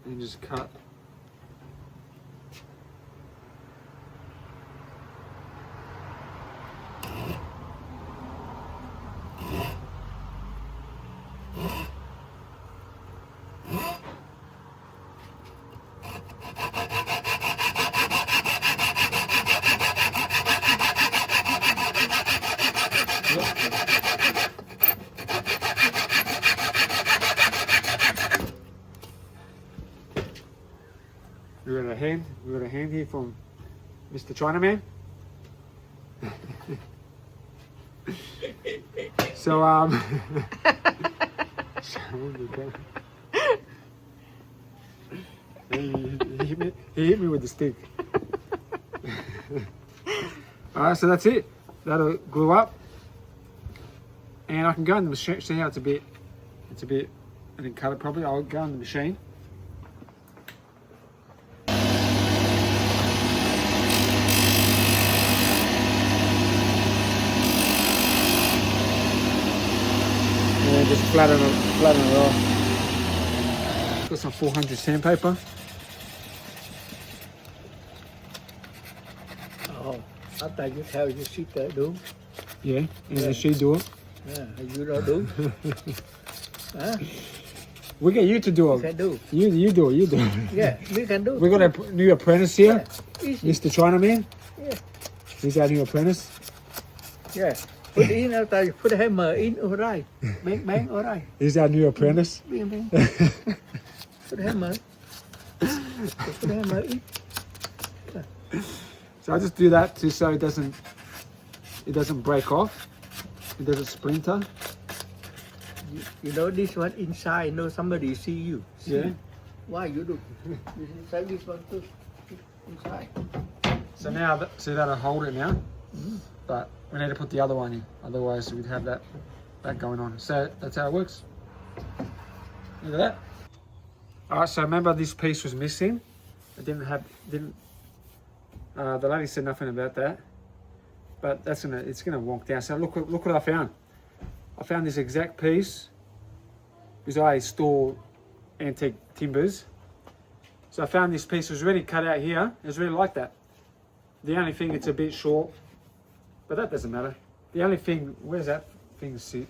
and just cut. We got a hand here from Mr. Chinaman. So he hit me with the stick. Alright, so that's it. That'll glue up. And I can go in the machine, see how it's a bit, I didn't cut it properly. I'll go in the machine. And just flatten it off. Got some 400 sandpaper. Oh, I thought you tell you sit there do. Yeah, and then she do it. Yeah, you don't do. Huh? We get you to do You it. can do. You do it. Yeah, we can do. We got a new apprentice here, Yeah, easy. Mr. Chinaman. Yeah. He's our new apprentice. Yeah. Put in after you put hammer in alright. Bang alright. He's our new apprentice. Bang. Put hammer. Put hammer in. So I just do that to so it doesn't break off. It doesn't splinter. You know this one inside. No somebody see you. See? Yeah. Why you do? This inside this one too. Inside. So now, see that'll hold it now. But we need to put the other one in. Otherwise, we'd have that going on. So that's how it works. Look at that. All right. So remember, this piece was missing. It didn't. The lady said nothing about that. But it's gonna walk down. So look what I found. I found this exact piece because I store antique timbers. So I found this piece. It was already cut out here. It was really like that. The only thing, it's a bit short, but that doesn't matter. The only thing, where's that thing sit?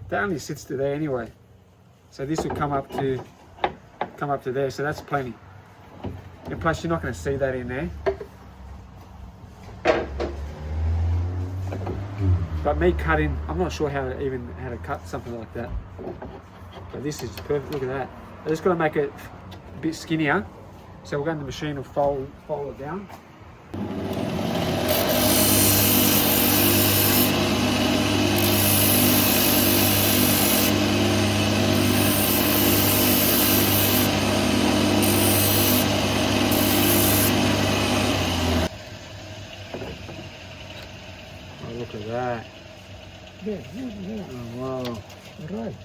That only sits to there anyway. So this will come up to there. So that's plenty. And plus, you're not going to see that in there. But me cutting, I'm not sure how to cut something like that. But this is perfect. Look at that. I just got to make it a bit skinnier. So we'll go in the machine and fold it down. Oh, look at that. Yeah. Oh, wow. Alright.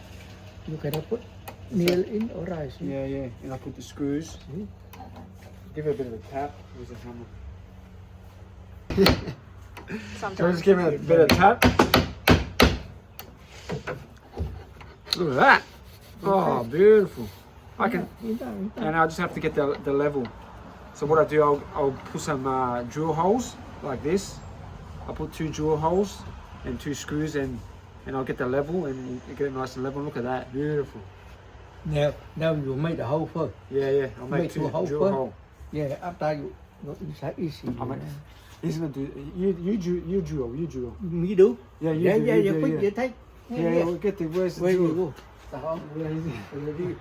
You can put nail in alright. See? Yeah. And I put the screws. See? Give it a bit of a tap. Where's the hammer? So Sometimes. just give it a bit of a tap. Look at that. Oh, beautiful. I can, and I'll just have to get the level. So what I do, I'll put some drill holes like this. I'll put 2 drill holes and 2 screws and I'll get the level and get it nice and level. Look at that, beautiful. Now you make the hole first. Yeah. I'll make Make 2 two holes drill first. holes. Yeah, after you go inside easy. He's gonna do. You drill. Me do. Yeah, you Yeah, do. you put your take. Yeah, we'll get the where's the Where drill? you go? The hole. Yeah, he's Where you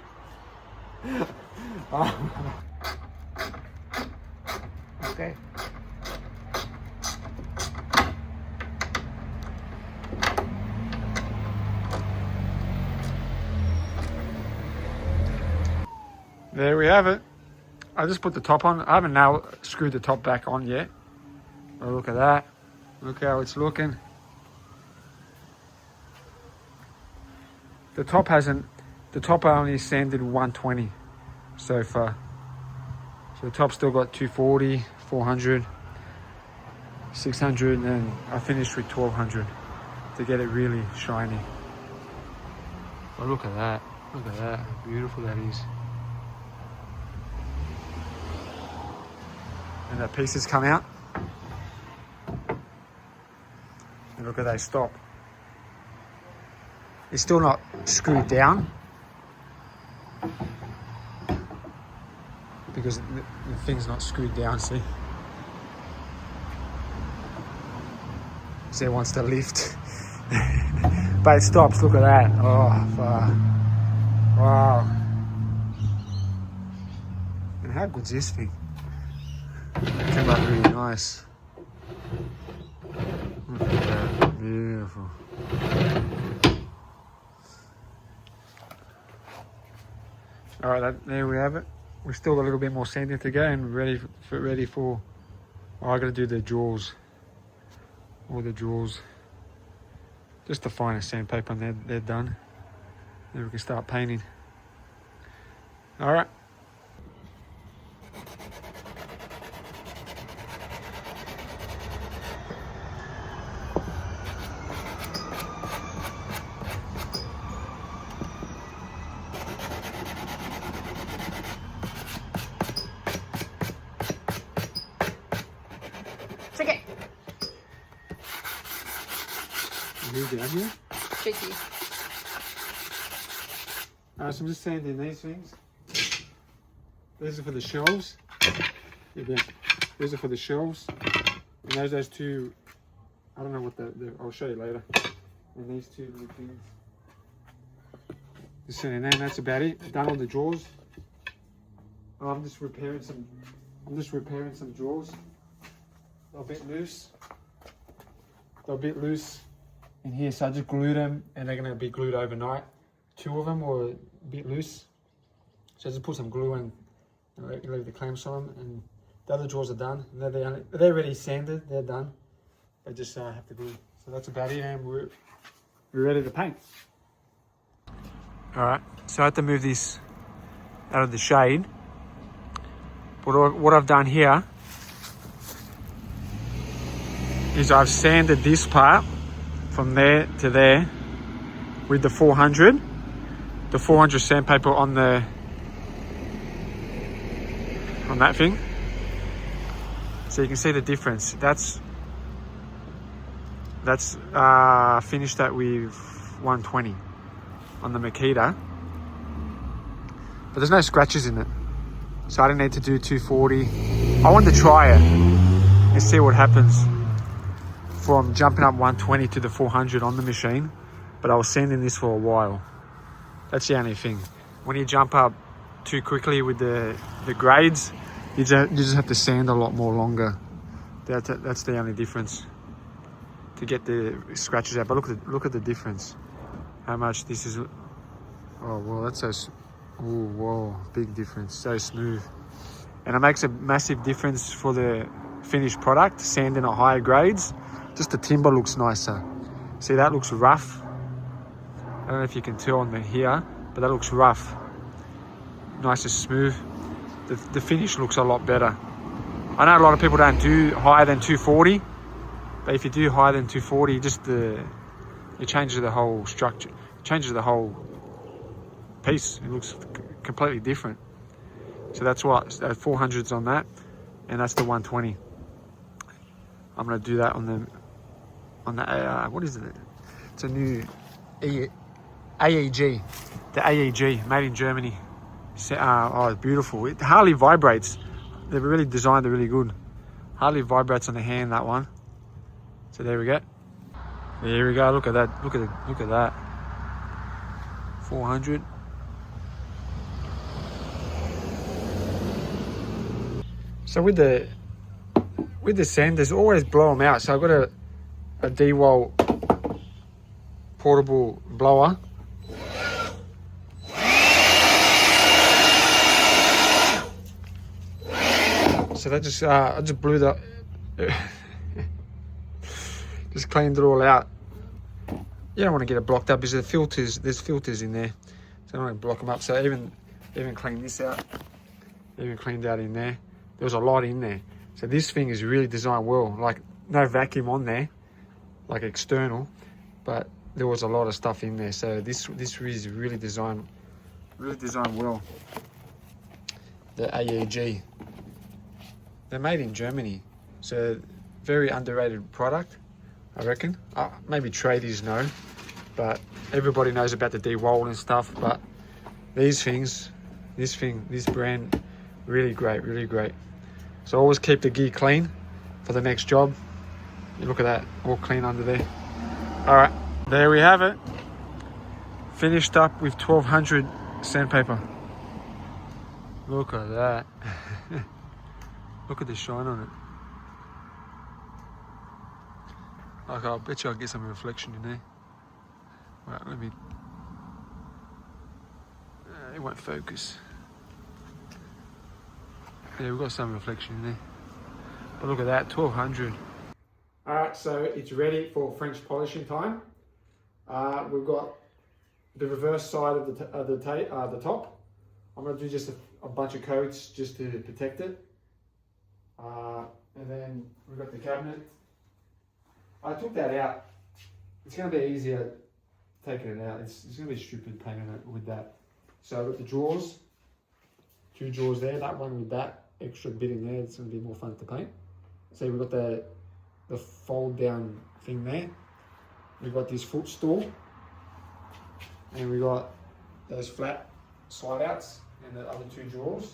Okay. There we have it. I just put the top on. I haven't now screwed the top back on yet. Oh, look at that. Look how it's looking. The top I only sanded 120 so far. So the top still got 240, 400, 600, and I finished with 1200 to get it really shiny. Oh, look at that. Look at that. How beautiful that is. And the pieces come out. And look at they stop. It's still not screwed down because the thing's not screwed down, see? See, it wants to lift. But it stops, look at that. Oh, fuck. Wow. And how good's this thing? It came out really nice. Look at that, beautiful. All right, there we have it. We've still got a little bit more sanding to go and ready for. Oh, I got to do the jaws. All the jaws. Just the finest sandpaper, and they're done. Then we can start painting. All right. Check it. Move down here. Cheeky. Alright, so I'm just sanding these things. These are for the shelves. These are for the shelves. And those two, I don't know what I'll show you later. And these two little things. Just sanding that, and that's about it. Done all the drawers. I'm just repairing some drawers. They're a bit loose. In here, so I just glued them, and they're gonna be glued overnight. Two of them were a bit loose, so I just put some glue and leave the clamps on them. And the other drawers are done. They're already sanded. They're done. I just have to glue. So that's about it, and we're ready to paint. All right. So I had to move this out of the shade. But what I've done here is I've sanded this part from there to there with the 400 sandpaper on that thing, so you can see the difference. That's finished that with 120 on the Makita, but there's no scratches in it, so I didn't need to do 240. I wanted to try it and see what happens from jumping up 120 to the 400 on the machine, but I was sanding this for a while. That's the only thing. When you jump up too quickly with the grades, you just have to sand a lot more longer. That's the only difference to get the scratches out. But look at the difference. How much this is. Oh well, that's so. Oh whoa, big difference. So smooth, and it makes a massive difference for the finished product. Sanding at higher grades, just the timber looks nicer. See, that looks rough. I don't know if you can tell on here, but that looks rough. Nice and smooth. The finish looks a lot better. I know a lot of people don't do higher than 240, but if you do higher than 240, it changes the whole structure, changes the whole piece. It looks completely different. So that's what 400's on that, and that's the 120. I'm gonna do that on the what is it? It's a new AEG, the AEG, made in Germany. Oh, it's beautiful. It hardly vibrates. They've really designed it really good. Hardly vibrates on the hand, that one. So there we go. There we go. Look at that. Look at that. 400. So with the with the sanders, always blow them out. So I've got a DeWalt portable blower. So that just I just blew the just cleaned it all out. You don't want to get it blocked up because there's filters in there, so I don't want to block them up. So even clean this out, even cleaned out in there. There was a lot in there. So this thing is really designed well. Like no vacuum on there, like external, but there was a lot of stuff in there. So this is really designed well. The AEG. They're made in Germany, so very underrated product, I reckon. Maybe tradies know, but everybody knows about the DeWalt and stuff. But these things, this brand, really great, really great. So always keep the gear clean for the next job. You look at that, all clean under there. All right, there we have it. Finished up with 1200 sandpaper. Look at that. Look at the shine on it. Like, I bet you I'll get some reflection in there. Right, let me... it won't focus. Yeah, we've got some reflection in there. But look at that, 1200. Alright, so it's ready for French polishing time. We've got the reverse side of the top. I'm going to do just a bunch of coats just to protect it. And then we've got the cabinet. I took that out. It's going to be easier taking it out. It's going to be stupid painting it with that. So I've got the drawers, 2 drawers there, that one with that extra bit in there. It's going to be more fun to paint. So we've got the fold down thing there. We've got this footstool, and we've got those flat slide outs and the other 2 drawers.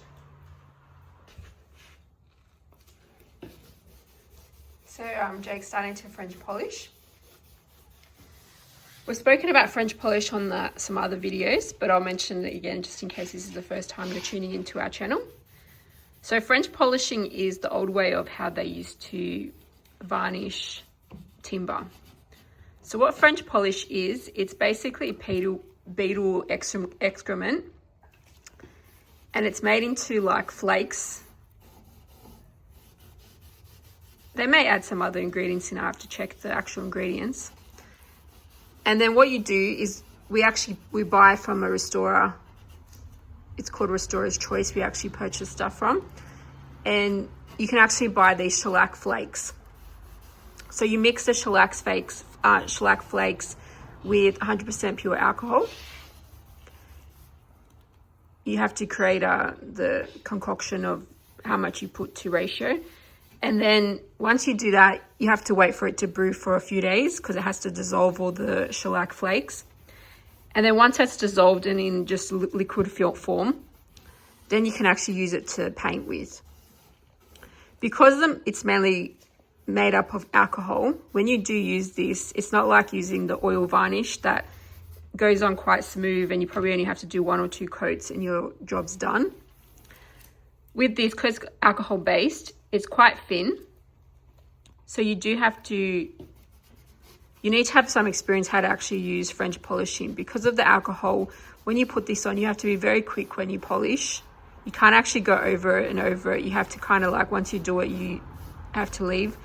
So Jake's starting to French polish. We've spoken about French polish on some other videos, but I'll mention it again just in case this is the first time you're tuning into our channel. So French polishing is the old way of how they used to varnish timber. So what French polish is, it's basically beetle excrement, and it's made into like flakes. They may add some other ingredients in. I have to check the actual ingredients. And then what you do is we buy from a restorer. It's called Restorer's Choice. We actually purchase stuff from. And you can actually buy these shellac flakes. So you mix the shellac flakes with 100% pure alcohol. You have to create the concoction of how much you put to ratio. And then once you do that, you have to wait for it to brew for a few days because it has to dissolve all the shellac flakes. And then once that's dissolved and in just liquid form, then you can actually use it to paint with. Because it's mainly made up of alcohol, when you do use this, it's not like using the oil varnish that goes on quite smooth and you probably only have to do 1 or 2 coats and your job's done. With this, because it's alcohol based, it's quite thin. So you need to have some experience how to actually use French polishing. Because of the alcohol, when you put this on, you have to be very quick when you polish. You can't actually go over it and over it. You have to kind of like, once you do it, you have to leave.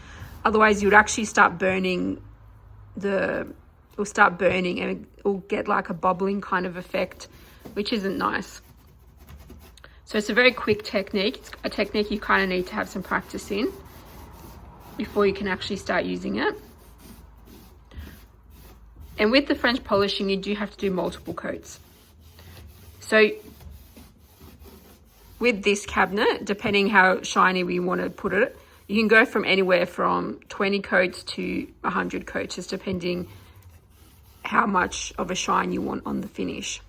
Otherwise, you would actually start burning it'll start burning and it'll get like a bubbling kind of effect, which isn't nice. So it's a very quick technique. It's a technique you kind of need to have some practice in before you can actually start using it. And with the French polishing, you do have to do multiple coats. So with this cabinet, depending how shiny we want to put it, you can go from anywhere from 20 coats to 100 coats, just depending how much of a shine you want on the finish.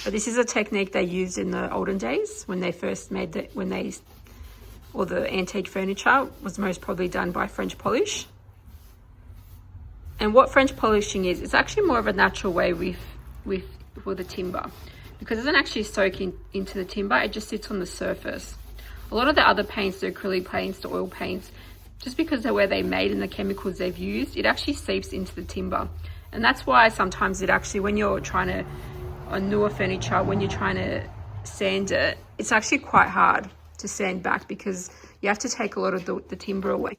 But this is a technique they used in the olden days when they first made or the antique furniture was most probably done by French polish. And what French polishing is, it's actually more of a natural way for the timber, because it doesn't actually soak into the timber, it just sits on the surface. A lot of the other paints, the acrylic paints, the oil paints, just because of where they're made and the chemicals they've used, it actually seeps into the timber. And that's why sometimes it actually, when you're trying to, on newer furniture, when you're trying to sand it, it's actually quite hard to sand back because you have to take a lot of the timber away.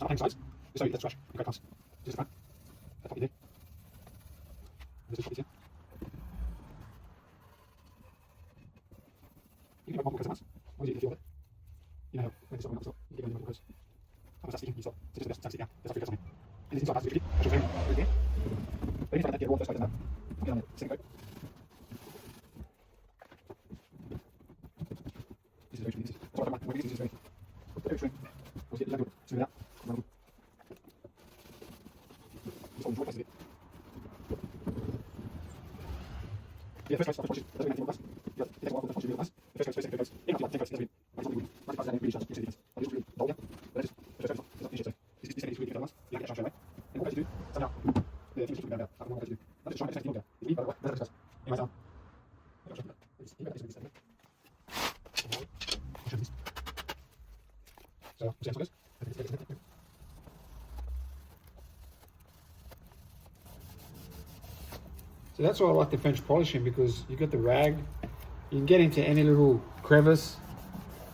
Hang sides. So that's trash. Okay, pass. Just that. That's what you did. This is what you did. You can have multiple customers. What do you feel it? You know, when it's something else, you get multiple customers. How much you stop? So just sit down. That's what you're doing. And this is what I have to do. Okay. But if I get water, so I don't know. Get on the same coat. This is very true. That's what I want. When this is very true. We'll get that. So that. Yeah, first coat, that's what you glass. Yeah, it takes a while to real glass. First coat, second coat. Yeah, like 10 coats, that's really. That's really good. Like that really shows you I just really dull, yeah. But that is first coat, it's not finished, so this is really good glass. You get a chance straight away. And what I do, somehow, the things just about how long I do. I'm just trying to take it it's me, by the way, that's in my town. So, see how it goes? So that's why I like the French polishing, because you got the rag, you can get into any little crevice.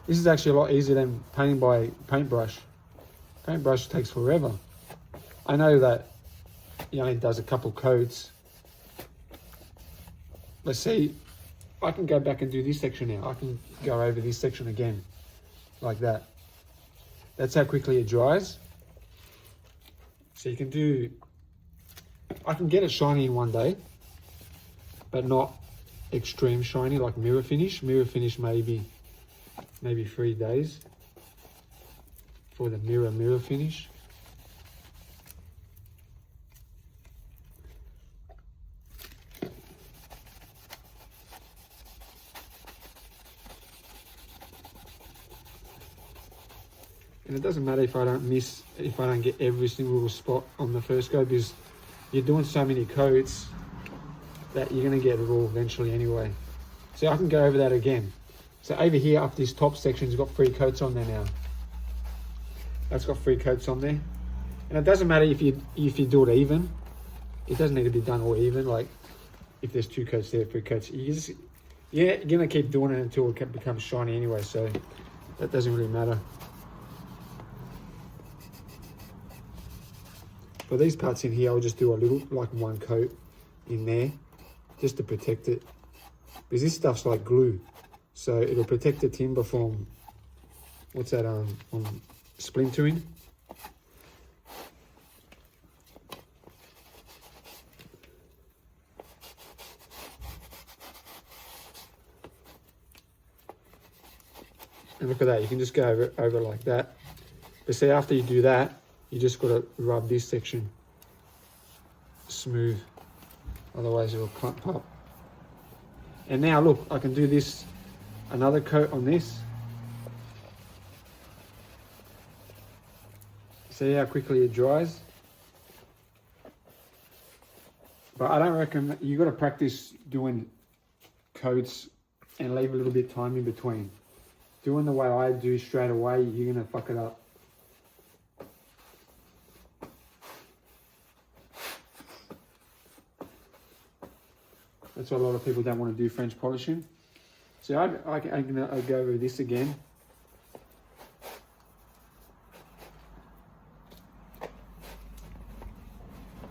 This is actually a lot easier than painting by paintbrush. Paintbrush takes forever. I know that he only does a couple coats. Let's see, I can go back and do this section now. I can go over this section again, like that. That's how quickly it dries. So you can do, I can get it shiny in one day, but not extreme shiny like mirror finish. Mirror finish maybe 3 days for the mirror finish. And it doesn't matter if I don't get every single little spot on the first go, because you're doing so many coats that you're going to get it all eventually anyway. So I can go over that again. So over here up this top section's got 3 coats on there now. That's got 3 coats on there. And it doesn't matter if you do it even. It doesn't need to be done all even. Like if there's 2 coats there, 3 coats. You're going to keep doing it until it becomes shiny anyway. So that doesn't really matter. For these parts in here, I'll just do a little, like 1 coat in there, just to protect it, because this stuff's like glue, so it'll protect the timber from what's that from splintering. And look at that, you can just go over like that. But see, after you do that, you just got to rub this section smooth, otherwise it will clump up. And now look, I can do this, another coat on this. See how quickly it dries? But I don't reckon, you got to practice doing coats and leave a little bit of time in between. Doing the way I do straight away, you're going to fuck it up. That's why a lot of people don't want to do French polishing. So I go over this again.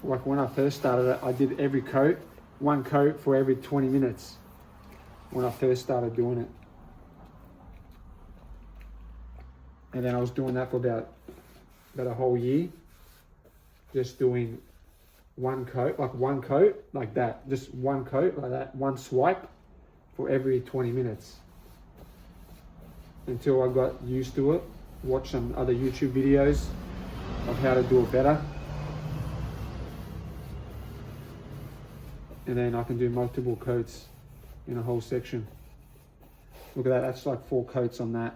Like when I first started it, I did every coat, 1 coat for every 20 minutes when I first started doing it. And then I was doing that for about a whole year, just doing 1 coat, like that, just 1 coat like that, 1 swipe for every 20 minutes until I got used to it. Watched some other YouTube videos of how to do it better. and then I can do multiple coats in a whole section. Look at that, that's like 4 coats on that.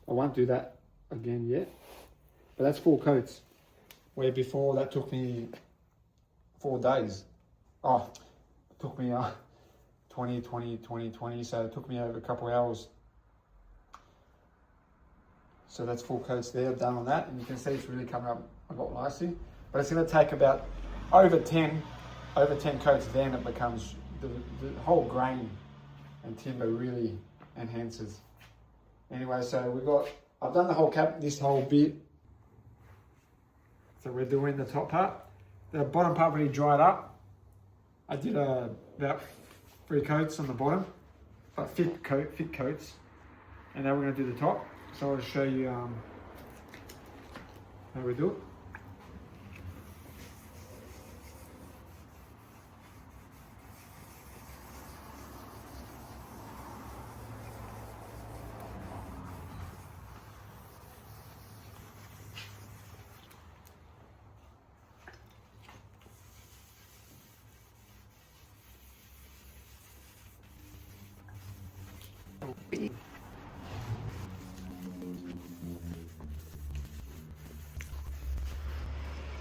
I won't do that again yet, but that's 4 coats. Where before that took me 4 days. Oh, it took me 20, so it took me over a couple hours. So that's 4 coats there, done on that, and you can see it's really coming up a lot nicely. But it's going to take about over 10 coats, then it becomes, the whole grain and timber really enhances. Anyway, so I've done the whole this whole bit. So we're doing the top part. The bottom part really dried up. I did about 3 coats on the bottom, but thick coats. And now we're going to do the top. So I'll show you how we do it.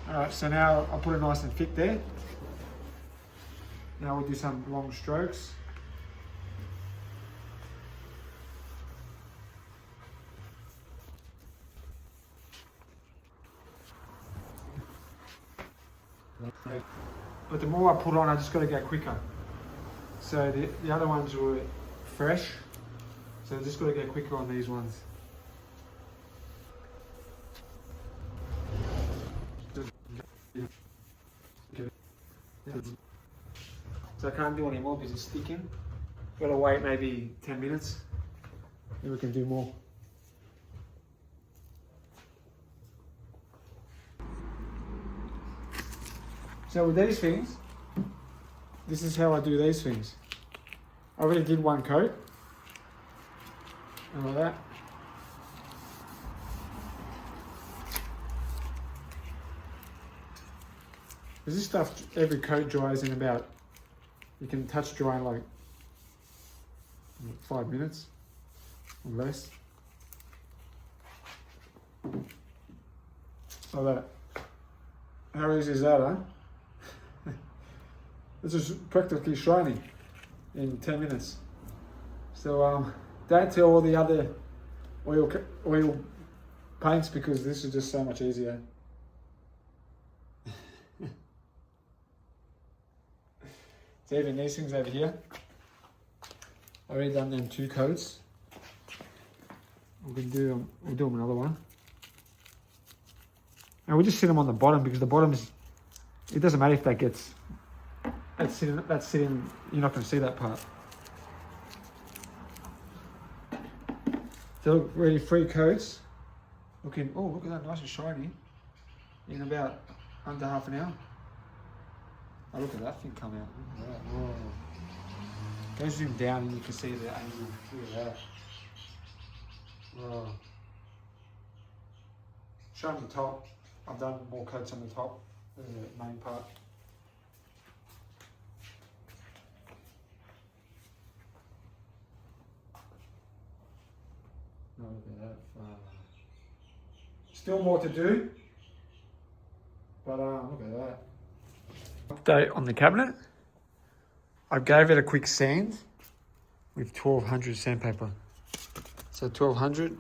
Alright, so now I'll put it nice and thick there. Now we'll do some long strokes. But the more I put on, I just got to go quicker. So the other ones were fresh, so I just got to go quicker on these ones. So I can't do any more because it's sticking. Gotta wait maybe 10 minutes, then we can do more. So with these things, this is how I do these things. I already did 1 coat, and like that. Because this stuff, every coat dries in about, you can touch dry in like 5 minutes or less. So that, how easy is that, huh? This is practically shiny in 10 minutes. So don't tell all the other oil paints, because this is just so much easier. So even these things over here, I've already done them 2 coats. We'll do them another one. And we'll just sit them on the bottom, because the bottom is, it doesn't matter if that gets, that's sitting, you're not going to see that part. So look, really 3 coats. Looking, oh look at that, nice and shiny. In about under half an hour. Oh, look at that thing come out. Look at that. Whoa. Go zoom down and you can see the angle. Look at that. Whoa. Show them the top. I've done more coats on the top. This is the main part. Oh, look at that. Still more to do. But look at that. Update on the cabinet. I gave it a quick sand with 1200 sandpaper. So 1200.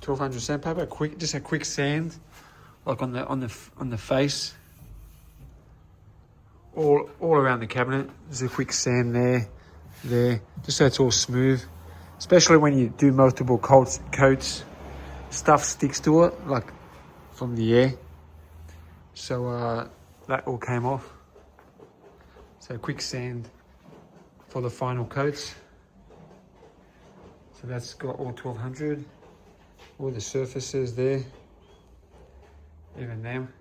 1200 sandpaper, just a quick sand, like on the face, all around the cabinet. There's a quick sand there, just so it's all smooth. Especially when you do multiple coats, stuff sticks to it, like from the air. So that all came off. So quick sand for the final coats. So that's got all 1200. All the surfaces there, even them,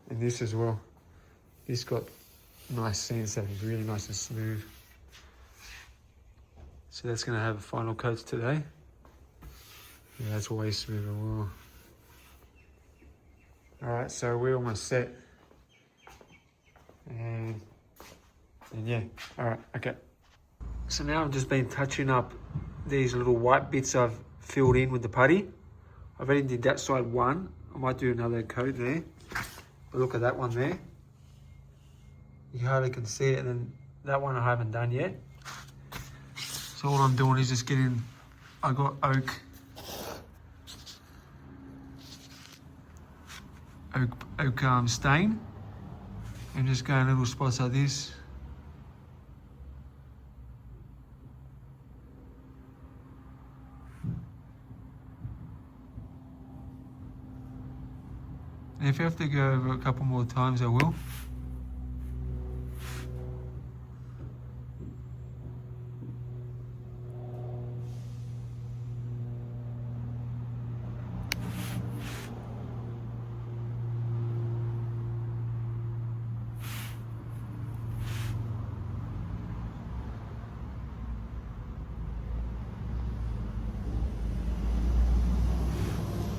and this as well. This got nice sand, so it's really nice and smooth. So that's going to have final coats today. Yeah, that's always smooth as well. All right, so we're almost set. And yeah, all right, okay. So now I've just been touching up these little white bits I've filled in with the putty. I've already did that side one. I might do another coat there. But look at that one there. You hardly can see it, and then that one I haven't done yet. So all I'm doing is just getting, I got oak stain, and just going little spots like this. And if you have to go over a couple more times, I will.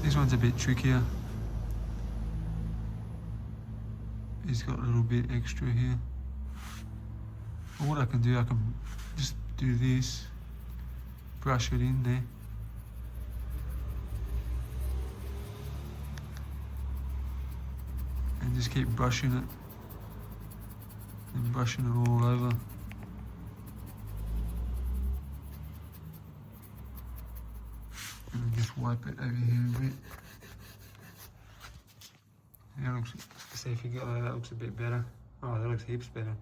This one's a bit trickier. He's got a little bit extra here. But what I can do, I can just do this, brush it in there. And just keep brushing it. And brushing it all over. And then just wipe it over here a bit. Yeah, looks, see if you get that looks a bit better. Oh, that looks heaps better.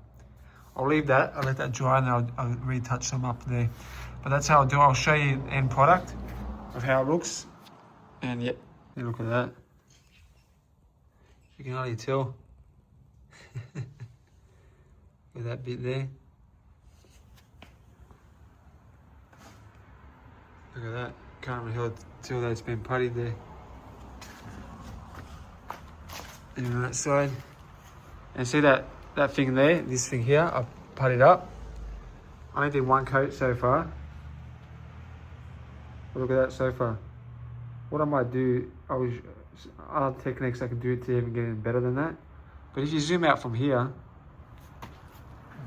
I'll leave that, I'll let that dry, and then I'll retouch them up there. But that's how I'll do it. I'll show you the end product of how it looks. And yeah, look at that. You can hardly tell. Look at that bit there. Look at that. Can't really tell that it's been puttied there. And on that side. And see that thing there, this thing here, I've puttied up. I only did one coat so far. Look at that so far. What I might do, other techniques I can do to even get in better than that. But if you zoom out from here,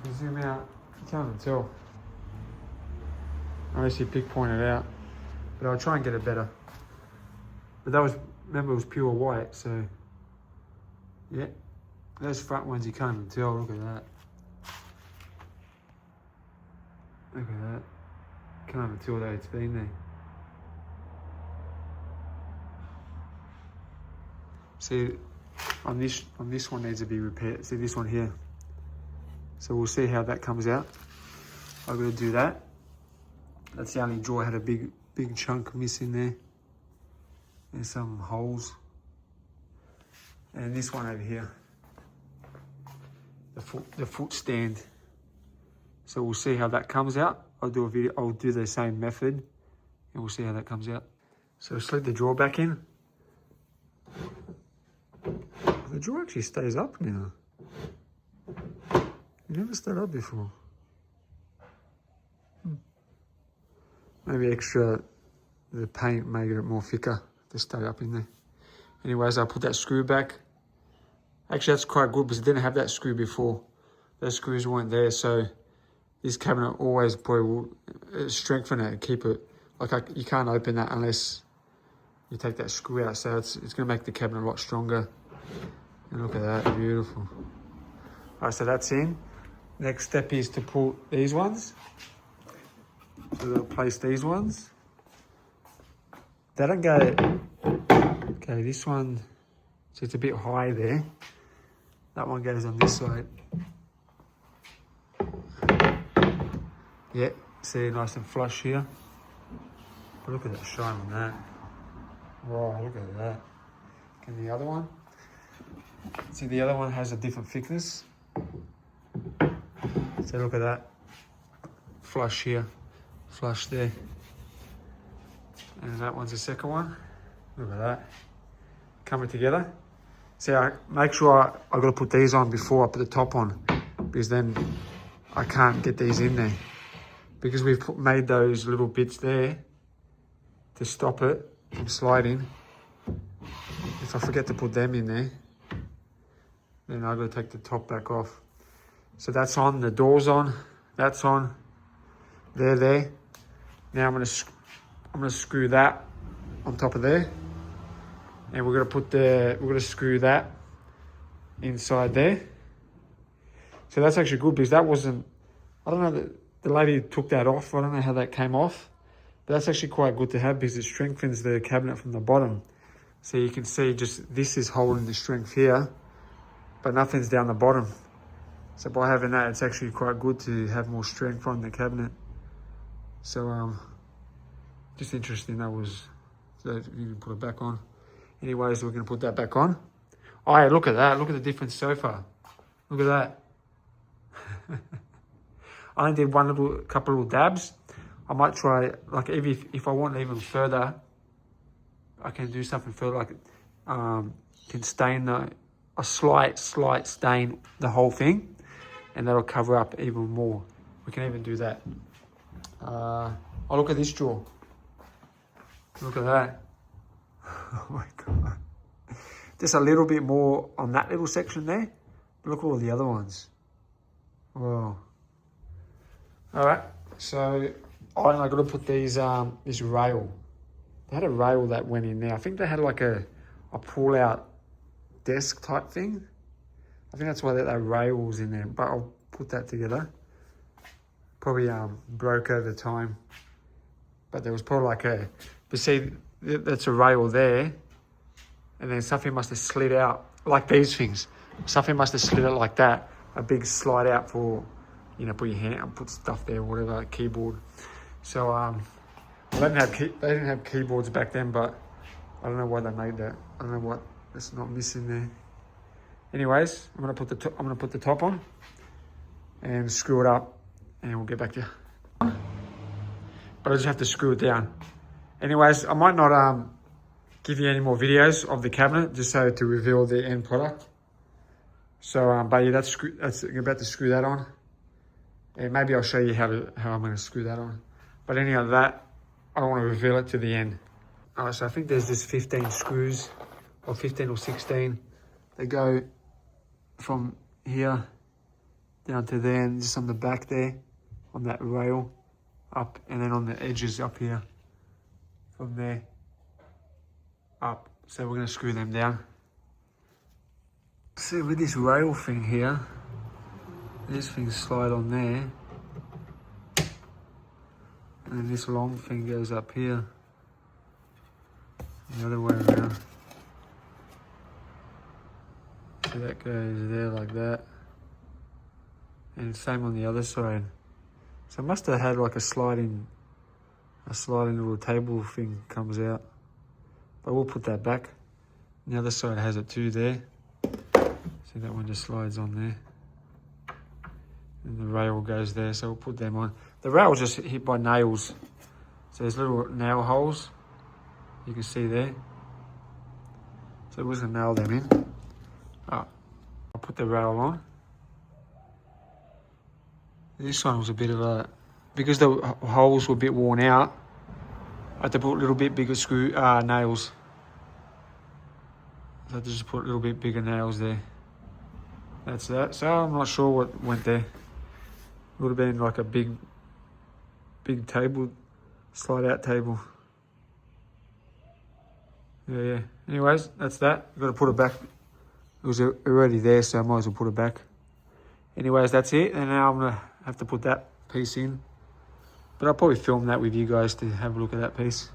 if you zoom out, you can't even tell. Unless you pinpoint it out. But I'll try and get it better. But that was, remember, it was pure white, so yeah. Those front ones you can't even tell. Look at that. Look at that. Can't even tell that it's been there. See, on this one needs to be repaired. See this one here. So we'll see how that comes out. I'm gonna do that. That's the only drawer had a big chunk missing there. There's some holes. And this one over here. The foot stand. So we'll see how that comes out. I'll do a video, I'll do the same method and we'll see how that comes out. So slip the drawer back in. The drawer actually stays up now. It never stayed up before. Maybe extra, the paint made it more thicker to stay up in there. Anyways, I'll put that screw back. Actually, that's quite good because it didn't have that screw before. Those screws weren't there, so this cabinet always probably will strengthen it and keep it. Like you can't open that unless you take that screw out. So it's going to make the cabinet a lot stronger. And look at that, beautiful. All right, so that's in. Next step is to put these ones. So we'll place these ones. They don't go. Okay, this one. So it's a bit high there. That one goes on this side. Yeah, see, nice and flush here. But look at that shine on that. Wow, look at that. And the other one. See, the other one has a different thickness. So look at that. Flush here, flush there. And that one's the second one. Look at that. Coming together. See, I make sure I got to put these on before I put the top on, because then I can't get these in there. Because we've made those little bits there to stop it from sliding. if I forget to put them in there, then I've got to take the top back off. So that's on, the door's on, that's on, there. Now I'm gonna screw that on top of there, and we're gonna screw that inside there. So that's actually good because that wasn't, I don't know, the lady took that off. I don't know how that came off, but that's actually quite good to have because it strengthens the cabinet from the bottom. So you can see just this is holding the strength here, but nothing's down the bottom. So by having that, it's actually quite good to have more strength on the cabinet. So just interesting, that was, so you can put it back on. Anyways, we're gonna put that back on. Oh yeah, look at that, look at the different sofa. Look at that. I only did couple little dabs. I might try, like if I want even further, I can do something further, like can stain a slight stain the whole thing, and that'll cover up even more. We can even do that. Oh, look at this drawer. Look at that. Oh my God. Just a little bit more on that little section there. Look at all the other ones. Whoa. All right, so I got to put these this rail. They had a rail that went in there. I think they had like a pull-out desk type thing. I think that's why that rail was in there, but I'll put that together. Probably broke over time, but there was probably like but see, that's a rail there, and then something must have slid out, like these things. Something must have slid out like that, a big slide out for, you know, put your hand, put stuff there, whatever, keyboard. So they didn't have keyboards back then, but I don't know why they made that. I don't know what that's not missing there. Anyways, I'm gonna put the top on and screw it up, and we'll get back to you. But I just have to screw it down. Anyways, I might not give you any more videos of the cabinet, just so to reveal the end product. So, but yeah, that's you're about to screw that on, and maybe I'll show you how I'm going to screw that on. But anyhow, that I don't want to reveal it to the end. All right, so I think there's this 15 screws, or 15 or 16. They go from here down to there, and just on the back there, on that rail, up, and then on the edges up here, from there, up. So we're going to screw them down. See, with this rail thing here, these things slide on there, and then this long thing goes up here, the other way around. So that goes there like that, and same on the other side. So it must have had like a sliding little table thing comes out, but we'll put that back. The other side has it too there. See, that one just slides on there, and the rail goes there, so we'll put them on. The rail was just hit by nails, so there's little nail holes you can see there, so we're just gonna nail them in. I'll put the rail on. This one was a bit of a, because the holes were a bit worn out, I had to put a little bit bigger nails. So I just put a little bit bigger nails there. That's that. So I'm not sure what went there. It would have been like a big table, slide out table. Yeah. Anyways, that's that. I've got to put it back. It was already there, so I might as well put it back. Anyways, that's it. And now I'm gonna have to put that piece in. But I'll probably film that with you guys to have a look at that piece.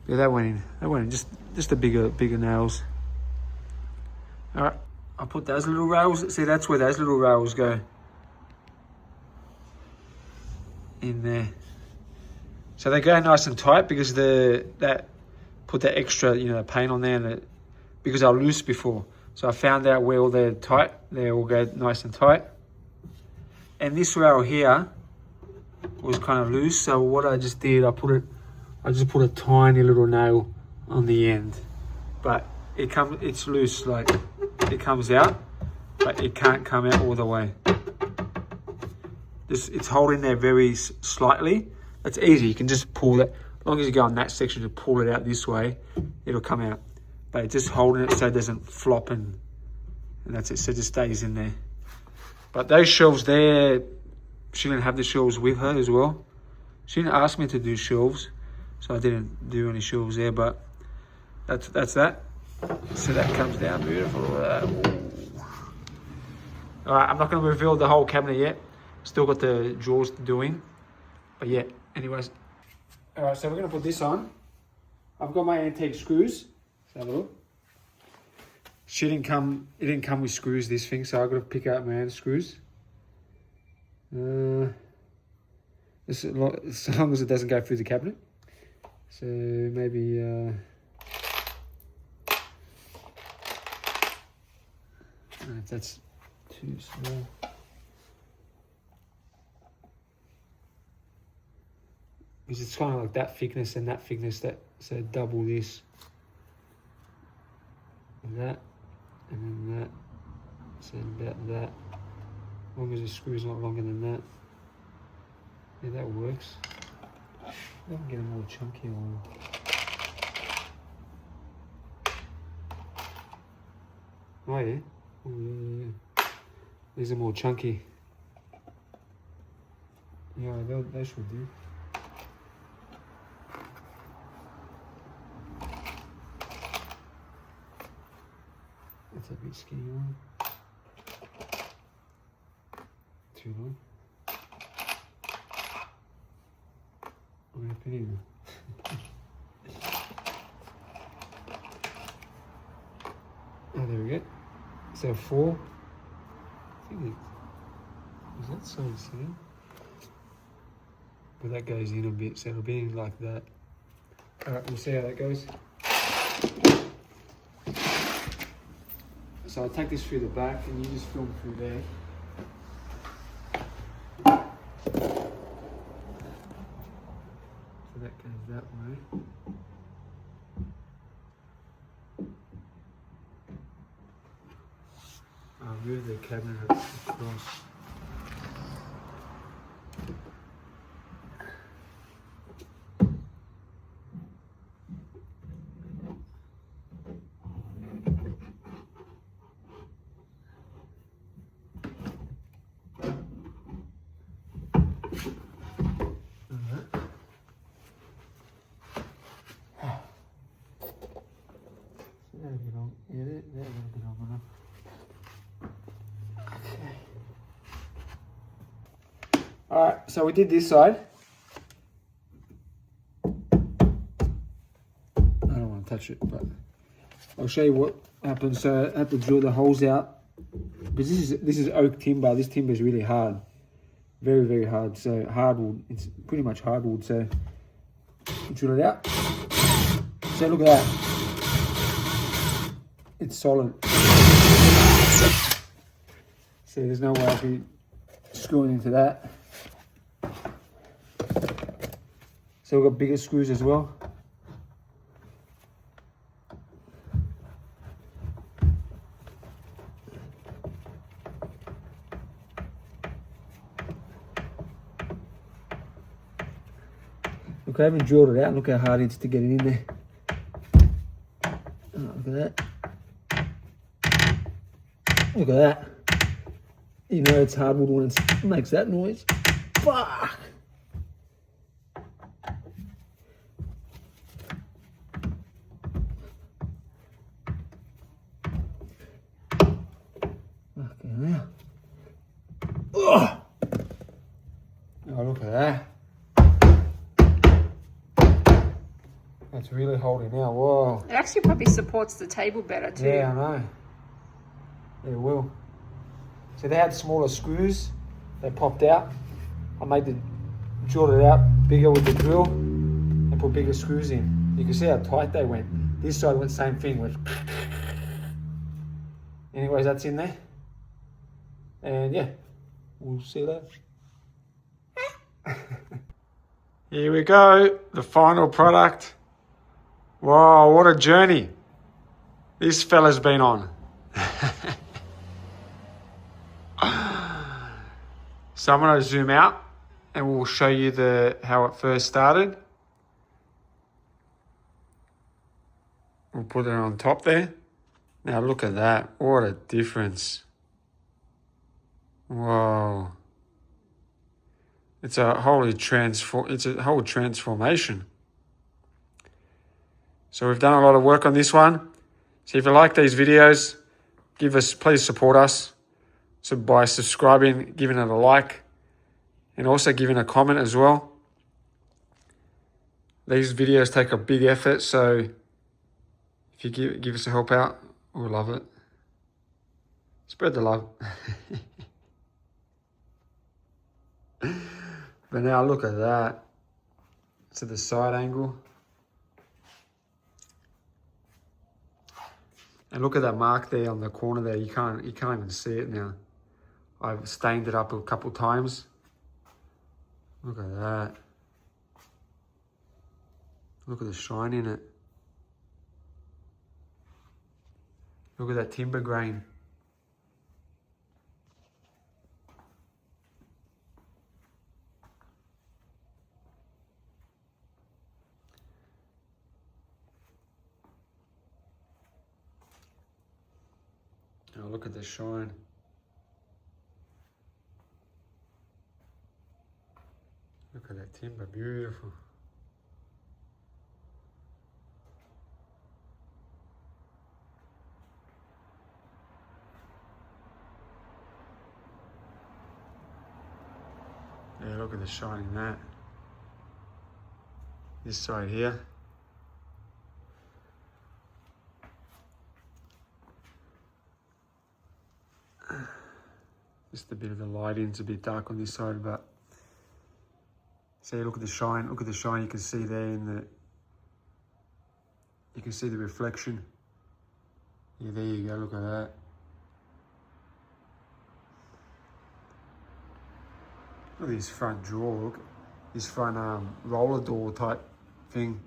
Yeah, that went in. That went in. Just the bigger nails. All right. I'll put those little rails. See, that's where those little rails go. In there. So they go nice and tight because that put that extra, you know, paint on there, and because they were loose before. So I found out where all they're tight. They all go nice and tight. And this rail here was kind of loose. So what I just did, I just put a tiny little nail on the end, but it's loose, like it comes out, but it can't come out all the way. It's holding there very slightly. It's easy, you can just pull it. As long as you go on that section to pull it out this way, it'll come out. but it's just holding it so it doesn't flop and that's it, so it just stays in there. But those shelves there, she didn't have the shelves with her as well. She didn't ask me to do shelves, so I didn't do any shelves there, but that's that. So that comes down beautiful. Alright, I'm not going to reveal the whole cabinet yet. Still got the drawers to do in. But yeah, anyways. Alright, so we're going to put this on. I've got my antique screws. Let's have a look. It didn't come with screws, this thing, so I've got to pick out my own screws. As long as it doesn't go through the cabinet. So maybe... if that's too small. Because it's kind of like that thickness and that thickness, so double this. And that, and then that, so about that. As long as the screw's not longer than that. Yeah, that works. I can get a more chunky one. Oh yeah. Oh, yeah. These are more chunky. Yeah, they should do. That's a bit skinny one. Too long. I'm gonna put in. Oh, there we go. So 4. I think is that so same? But that goes in a bit, so it'll be like that. Alright, we'll see how that goes. So I'll take this through the back and you just film through there. So that goes that way. I'll move the cabinet across. Alright, so we did this side. I don't want to touch it, but I'll show you what happens. So I have to drill the holes out. Because this is oak timber. This timber is really hard. Very, very hard. So hardwood, it's pretty much hardwood. So drill it out. So look at that. It's solid. So there's no way I can screw it into that. So we've got bigger screws as well. Look, I haven't drilled it out. Look how hard it is to get it in there. Oh, look at that. Look at that. You know it's hardwood when it makes that noise. Fuck! Oh, look at that. That's really holding now. Whoa. It actually probably supports the table better too. Yeah, I know. It will. So they had smaller screws. They popped out. I drilled it out bigger with the drill and put bigger screws in. You can see how tight they went. This side went same thing. Went. Anyways, that's in there. And yeah, we'll see that. Here we go, the final product. Wow, what a journey this fella's been on. So I'm going to zoom out and we'll show you how it first started. We'll put it on top there. Now look at that. What a difference. Whoa. It's a whole transformation. So we've done a lot of work on this one. So if you like these videos, please support us. So by subscribing, giving it a like, and also giving a comment as well. These videos take a big effort, so if you give us a help out, we'll love it. Spread the love. But now look at that. To the side angle. And look at that mark there on the corner there. You can't even see it now. I've stained it up a couple times. Look at that. Look at the shine in it. Look at that timber grain. Oh, look at the shine. Look at that timber, beautiful. Yeah, look at the shine in that. This side here. Just a bit of the lighting's a bit dark on this side, but see, look at the shine. Look at the shine you can see there you can see the reflection. Yeah, there you go, look at that. Look at this front drawer, look. This front roller door type thing.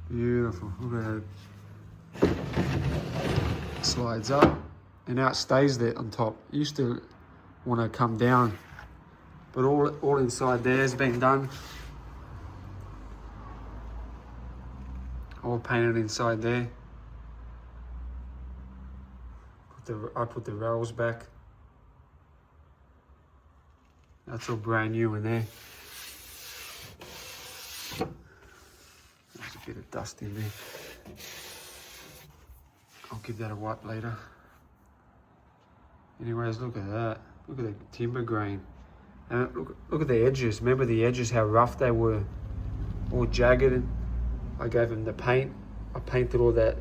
Beautiful, look at that. Slides up and now it stays there on top. It used to want to come down, but all inside there has been done. All painted inside there. I put the rails back. That's all brand new in there. There's a bit of dust in there. I'll give that a wipe later. Anyways, look at that. Look at the timber grain. And look at the edges. Remember the edges, how rough they were? All jagged. I gave them the paint. I painted all that,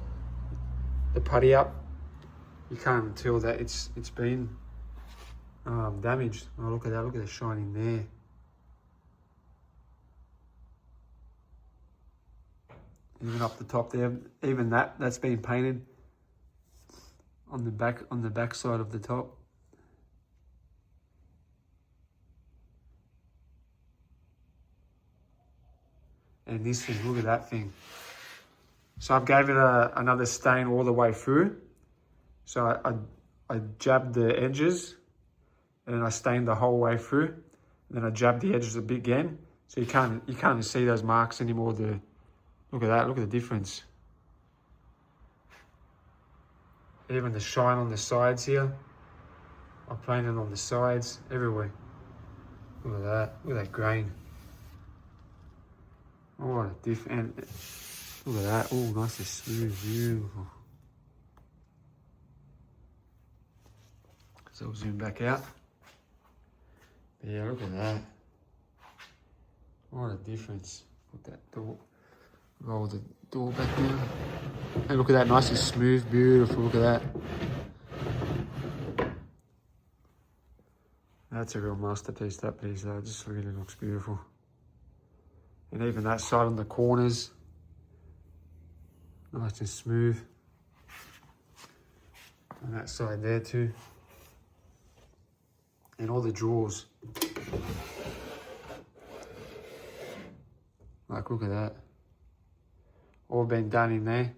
the putty up. You can't even tell that it's been damaged. Oh, look at that. Look at the shining there. Even up the top there. Even that's been painted on the back side of the top. And this thing, look at that thing. So I've gave it another stain all the way through. So I jabbed the edges and then I stained the whole way through. And then I jabbed the edges a bit again. So you can't see those marks anymore. Look at that, look at the difference. Even the shine on the sides here. I painted on the sides, everywhere. Look at that, look at that grain. Oh, what a different, look at that, oh, nice and smooth, beautiful. So I'll zoom back out. But yeah, look at that. What a difference. Put that door, roll the door back down. And look at that, nice and smooth, beautiful, look at that. That's a real masterpiece, that piece though, it just really looks beautiful. And even that side on the corners, nice and smooth. And that side there too. And all the drawers. Like, look at that. All been done in there.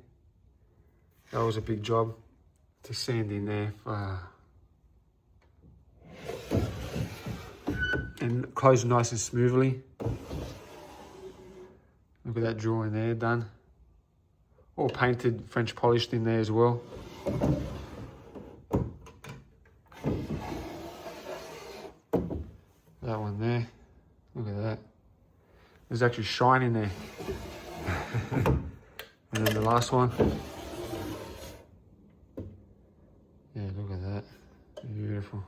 That was a big job to sand in there. And closed nice and smoothly. Look at that drawer in there, done. all painted, French polished in there as well. That one there, look at that. There's actually shine in there. And then the last one. Yeah, look at that, beautiful.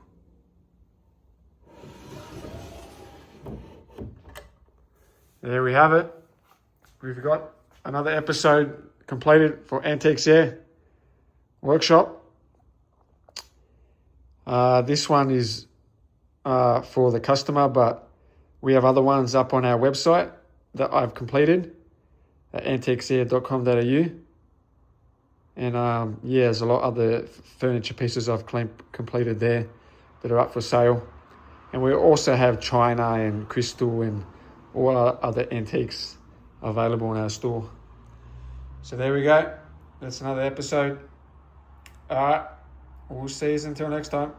There we have it. We've got another episode completed for Antiques Air Workshop. This one is for the customer, but we have other ones up on our website that I've completed at antiquesair.com.au. And yeah, there's a lot of other furniture pieces I've completed there that are up for sale. And we also have china and crystal and all our other antiques available in our store. So there we go. That's another episode. All right. We'll see you until next time.